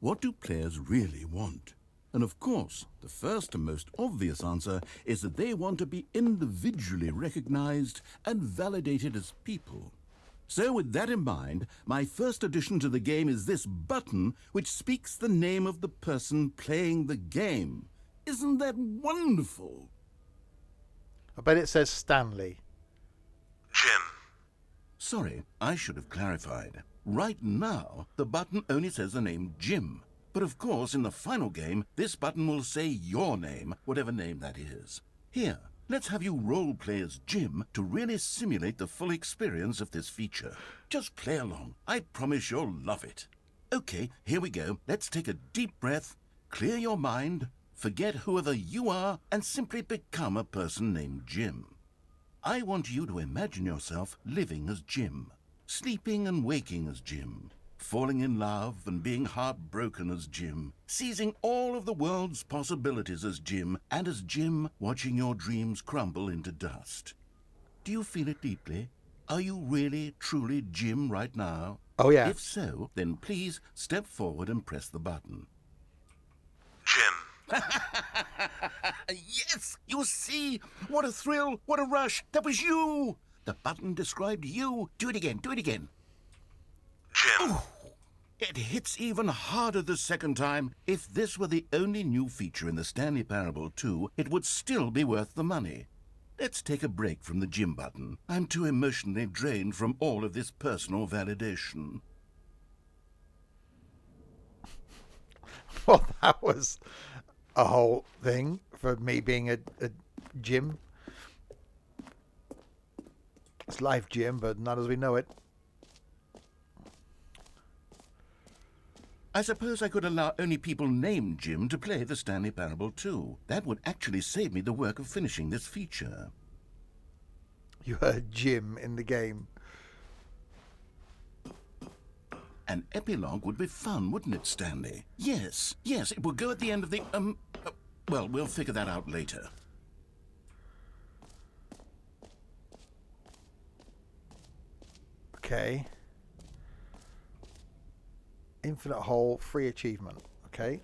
what do players really want? And of course, the first and most obvious answer is that they want to be individually recognized and validated as people. So with that in mind, my first addition to the game is this button which speaks the name of the person playing the game. Isn't that wonderful? I bet it says Stanley. Jim. Sorry, I should have clarified. Right now, the button only says the name Jim. But of course, in the final game, this button will say your name, whatever name that is. Here, let's have you role-play as Jim to really simulate the full experience of this feature. Just play along. I promise you'll love it. Okay, here we go. Let's take a deep breath, clear your mind, forget whoever you are, and simply become a person named Jim. I want you to imagine yourself living as Jim, sleeping and waking as Jim, falling in love and being heartbroken as Jim, seizing all of the world's possibilities as Jim, and as Jim watching your dreams crumble into dust. Do you feel it deeply? Are you really, truly Jim right now? Oh, yeah. If so, then please step forward and press the button. Jim. Yes! You see? What a thrill! What a rush! That was you! The button described you. Do it again. Do it again. Jim. It hits even harder the second time. If this were the only new feature in the Stanley Parable 2, it would still be worth the money. Let's take a break from the Jim button. I'm too emotionally drained from all of this personal validation. Well, that was a whole thing for me being a Jim. It's life, Jim, but not as we know it. I suppose I could allow only people named Jim to play the Stanley Parable 2. That would actually save me the work of finishing this feature. You heard Jim in the game. An epilogue would be fun, wouldn't it, Stanley? Yes, it will go at the end of the, well, we'll figure that out later. Okay. Infinite hole, free achievement. Okay.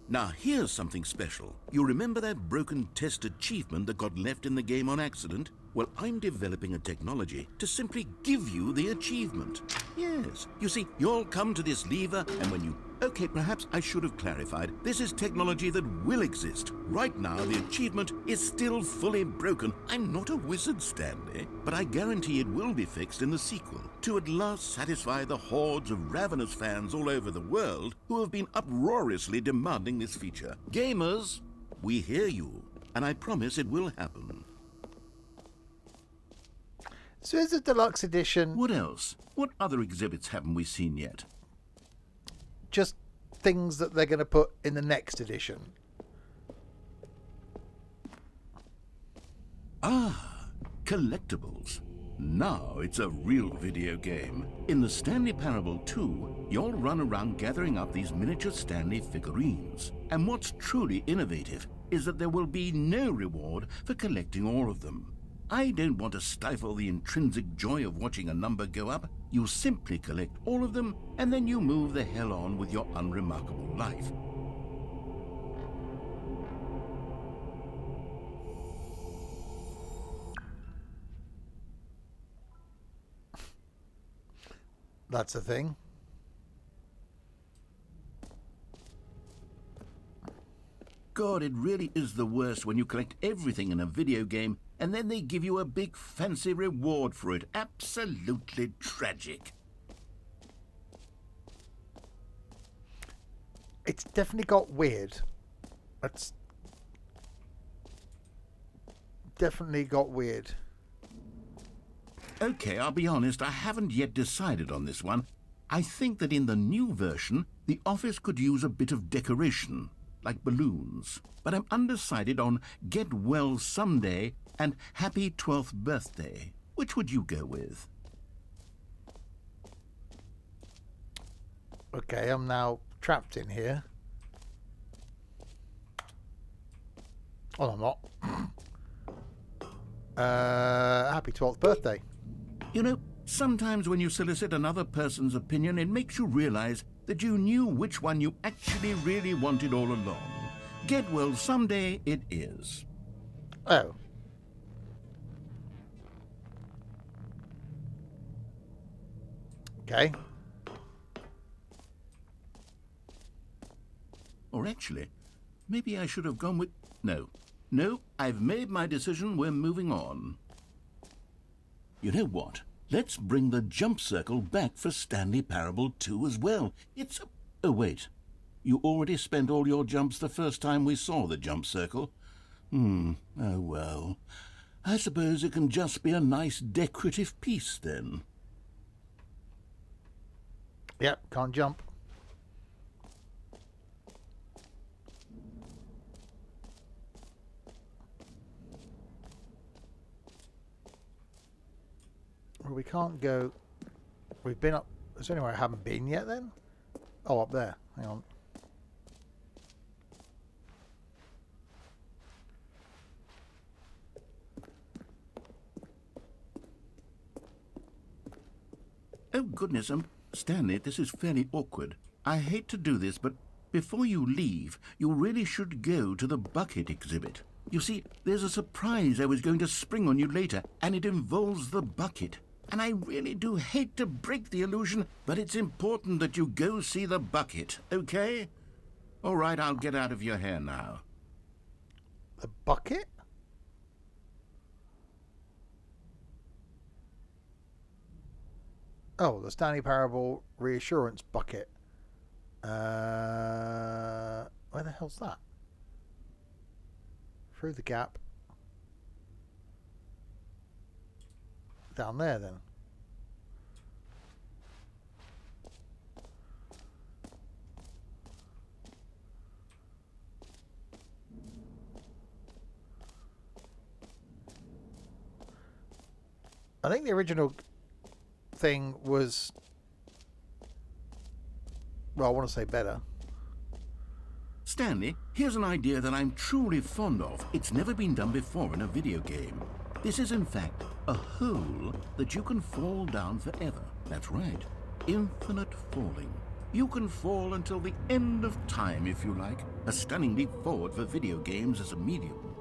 Now, here's something special. You remember that broken test achievement that got left in the game on accident? Well, I'm developing a technology to simply give you the achievement. Yes. You see, you'll come to this lever, and when you... Okay, perhaps I should have clarified. This is technology that will exist. Right now, the achievement is still fully broken. I'm not a wizard, Stanley, but I guarantee it will be fixed in the sequel to at last satisfy the hordes of ravenous fans all over the world who have been uproariously demanding this feature. Gamers, we hear you, and I promise it will happen. So is the Deluxe Edition What else? What other exhibits haven't we seen yet? just things that they're going to put in the next edition? Ah, collectibles. Now it's a real video game. In the Stanley Parable 2, you'll run around gathering up these miniature Stanley figurines. And what's truly innovative is that there will be no reward for collecting all of them. I don't want to stifle the intrinsic joy of watching a number go up. You simply collect all of them, and then you move the hell on with your unremarkable life. That's a thing. God, it really is the worst when you collect everything in a video game and then they give you a big fancy reward for it. Absolutely tragic. It's definitely got weird. It's definitely got weird. Okay, I'll be honest, I haven't yet decided on this one. I think that in the new version, the office could use a bit of decoration, like balloons. But I'm undecided on Get Well Someday and Happy 12th Birthday. Which would you go with? Okay, I'm now trapped in here. Oh, I'm not. Happy 12th birthday. You know, sometimes when you solicit another person's opinion, it makes you realize that you knew which one you actually really wanted all along. Get Well Someday it is. Oh. Okay. Or actually, maybe I should have gone with... No, I've made my decision. We're moving on. You know what? let's bring the jump circle back for Stanley Parable 2 as well. It's... Oh, wait. You already spent all your jumps the first time we saw the jump circle. Oh, well. I suppose it can just be a nice decorative piece, then. Yep, can't jump. Well, we can't go... We've been up... Is there anywhere I haven't been yet, then? Oh, up there. Hang on. Oh, goodness, Stanley, this is fairly awkward. I hate to do this, but before you leave, you really should go to the bucket exhibit. You see, there's a surprise I was going to spring on you later, and it involves the bucket. And I really do hate to break the illusion, but it's important that you go see the bucket, okay? All right, I'll get out of your hair now. The bucket? Oh, the Stanley Parable reassurance bucket. Where the hell's that? Through the gap. Down there, then. I think the original thing was, well, I want to say better. Stanley, here's an idea that I'm truly fond of. It's never been done before in a video game. This is, in fact, a hole that you can fall down forever. That's right. Infinite falling. You can fall until the end of time, if you like. A stunning leap forward for video games as a medium.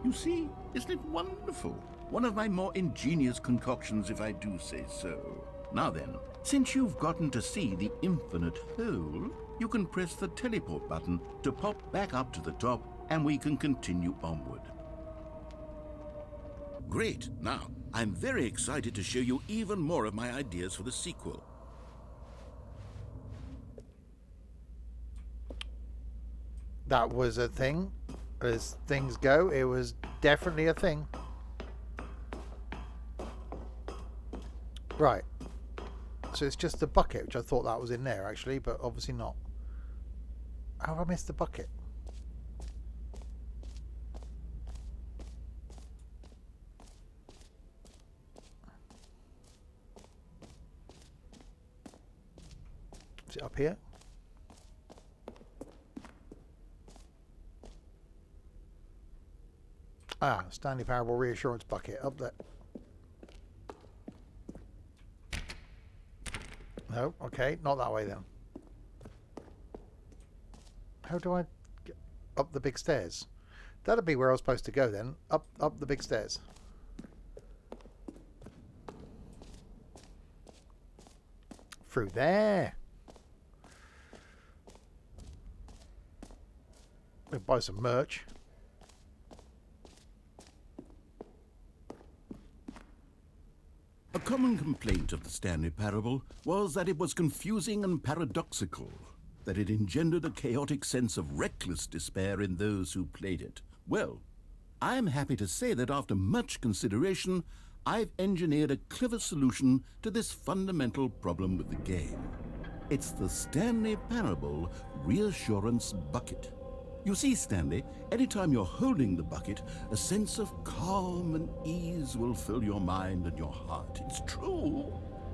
You see, isn't it wonderful? One of my more ingenious concoctions, if I do say so. Now then, since you've gotten to see the infinite hole, you can press the teleport button to pop back up to the top, and we can continue onward. Great. Now, I'm very excited to show you even more of my ideas for the sequel. That was a thing. As things go, it was definitely a thing. Right. So it's just the bucket, which I thought that was in there, actually, but obviously not. How have I missed the bucket? Is it up here? Ah, Stanley Parable reassurance bucket up there. No, okay, not that way then. How do I get up the big stairs? That'd be where I was supposed to go then. Up the big stairs. Through there. We'll buy some merch. A common complaint of the Stanley Parable was that it was confusing and paradoxical, that it engendered a chaotic sense of reckless despair in those who played it. Well, I'm happy to say that after much consideration, I've engineered a clever solution to this fundamental problem with the game. It's the Stanley Parable Reassurance Bucket. You see, Stanley, anytime you're holding the bucket, a sense of calm and ease will fill your mind and your heart. It's true.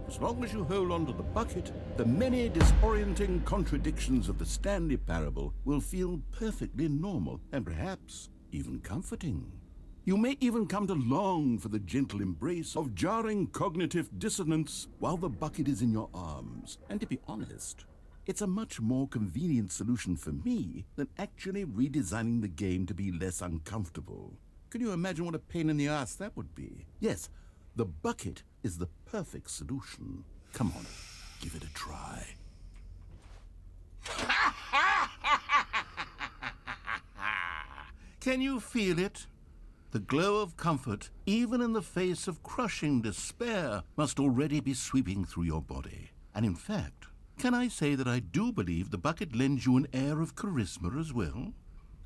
As long as you hold on to the bucket, the many disorienting contradictions of the Stanley Parable will feel perfectly normal and perhaps even comforting. You may even come to long for the gentle embrace of jarring cognitive dissonance while the bucket is in your arms. And to be honest, it's a much more convenient solution for me than actually redesigning the game to be less uncomfortable. Can you imagine what a pain in the ass that would be? Yes, the bucket is the perfect solution. Come on, give it a try. Can you feel it? The glow of comfort, even in the face of crushing despair, must already be sweeping through your body. And in fact, can I say that I do believe the bucket lends you an air of charisma as well?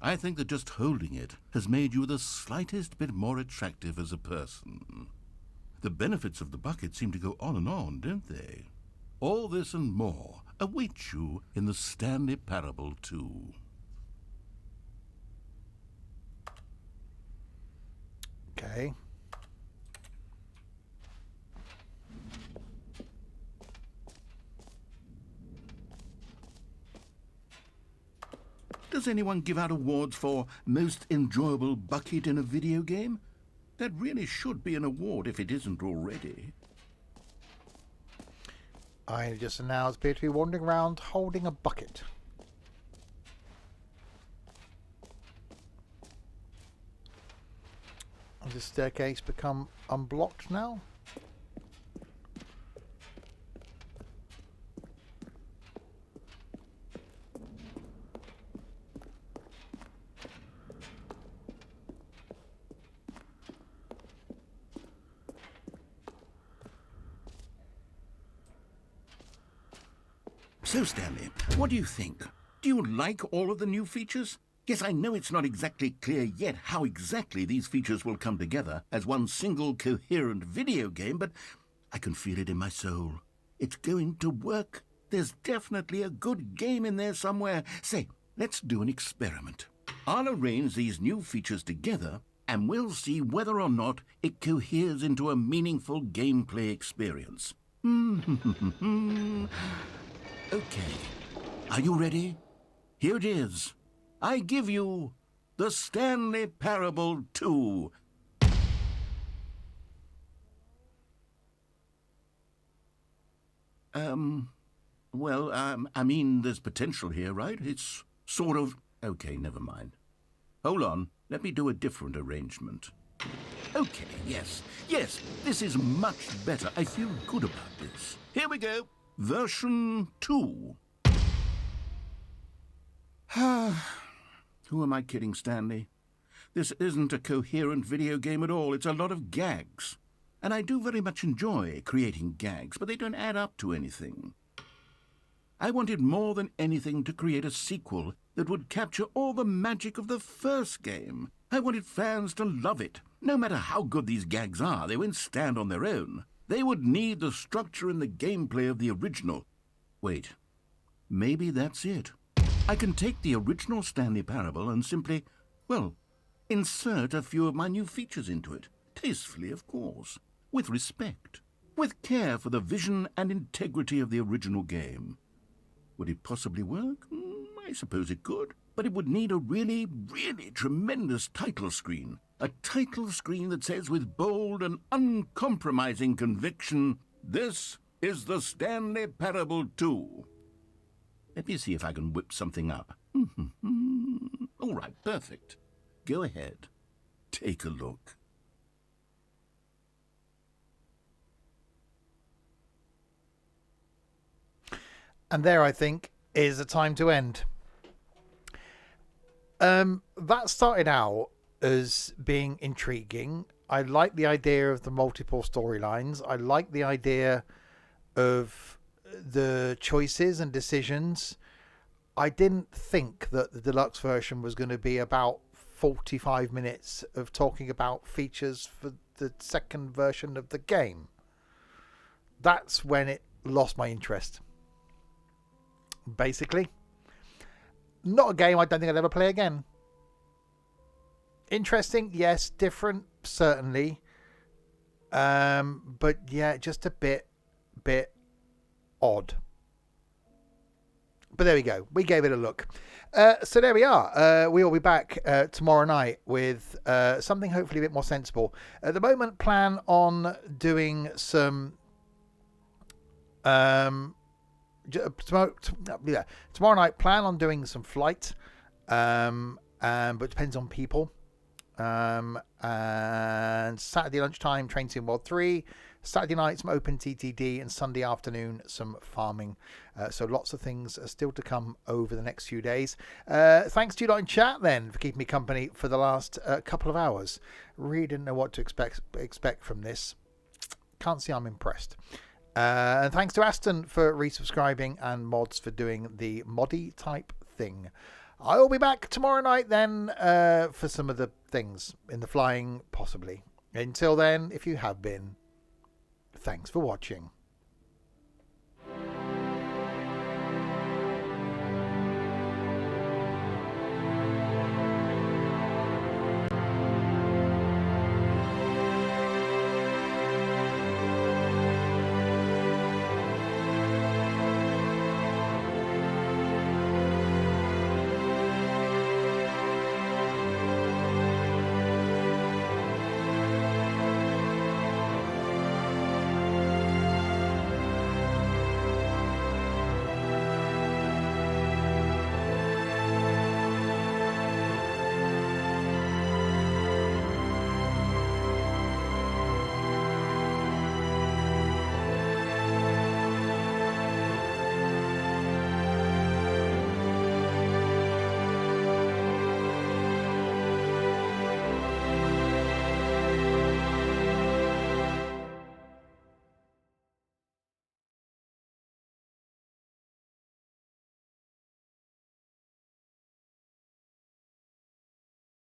I think that just holding it has made you the slightest bit more attractive as a person. The benefits of the bucket seem to go on, don't they? All this and more await you in the Stanley Parable 2. Okay. Does anyone give out awards for most enjoyable bucket in a video game? That really should be an award if it isn't already. I just now appear to be wandering around holding a bucket. Has the staircase become unblocked now? So, Stanley, what do you think? Do you like all of the new features? Yes, I know it's not exactly clear yet how exactly these features will come together as one single coherent video game, but I can feel it in my soul. It's going to work. There's definitely a good game in there somewhere. Say, let's do an experiment. I'll arrange these new features together, and we'll see whether or not it coheres into a meaningful gameplay experience. Okay, are you ready? Here it is. I give you the Stanley Parable 2. I mean, there's potential here, right? It's sort of... Okay, never mind. Hold on, let me do a different arrangement. Okay, yes, this is much better. I feel good about this. Here we go. Version 2. Who am I kidding, Stanley? This isn't a coherent video game at all. It's a lot of gags. And I do very much enjoy creating gags, but they don't add up to anything. I wanted more than anything to create a sequel that would capture all the magic of the first game. I wanted fans to love it. No matter how good these gags are, they won't stand on their own. They would need the structure and the gameplay of the original. Wait, maybe that's it. I can take the original Stanley Parable and simply, well, insert a few of my new features into it. Tastefully, of course. With respect. With care for the vision and integrity of the original game. Would it possibly work? I suppose it could. But it would need a really, really tremendous title screen. A title screen that says with bold and uncompromising conviction, "This is the Stanley Parable 2. Let me see if I can whip something up. All right, perfect. Go ahead. Take a look. And there, I think, is the time to end. That started out as being intriguing. I like the idea of the multiple storylines. I like the idea of the choices and decisions. I didn't think that the deluxe version was going to be about 45 minutes of talking about features for the second version of the game. That's when it lost my interest. Basically, not a game I don't think I'd ever play again. Interesting, yes. Different, certainly. But yeah, just a bit odd. But there we go. We gave it a look. So there we are. We will be back tomorrow night with something hopefully a bit more sensible. At the moment, plan on doing some... tomorrow night, plan on doing some Flight. But it depends on people. And Saturday lunchtime, Train Sim World 3. Saturday night, some Open TTD, and Sunday afternoon, some farming. So lots of things are still to come over the next few days. Thanks to you lot in chat then for keeping me company for the last couple of hours. Really didn't know what to expect from this. Can't say I'm impressed. And thanks to Aston for resubscribing and Mods for doing the moddy type thing. I will be back tomorrow night then for some of the things in the flying, possibly. Until then, if you have been, thanks for watching.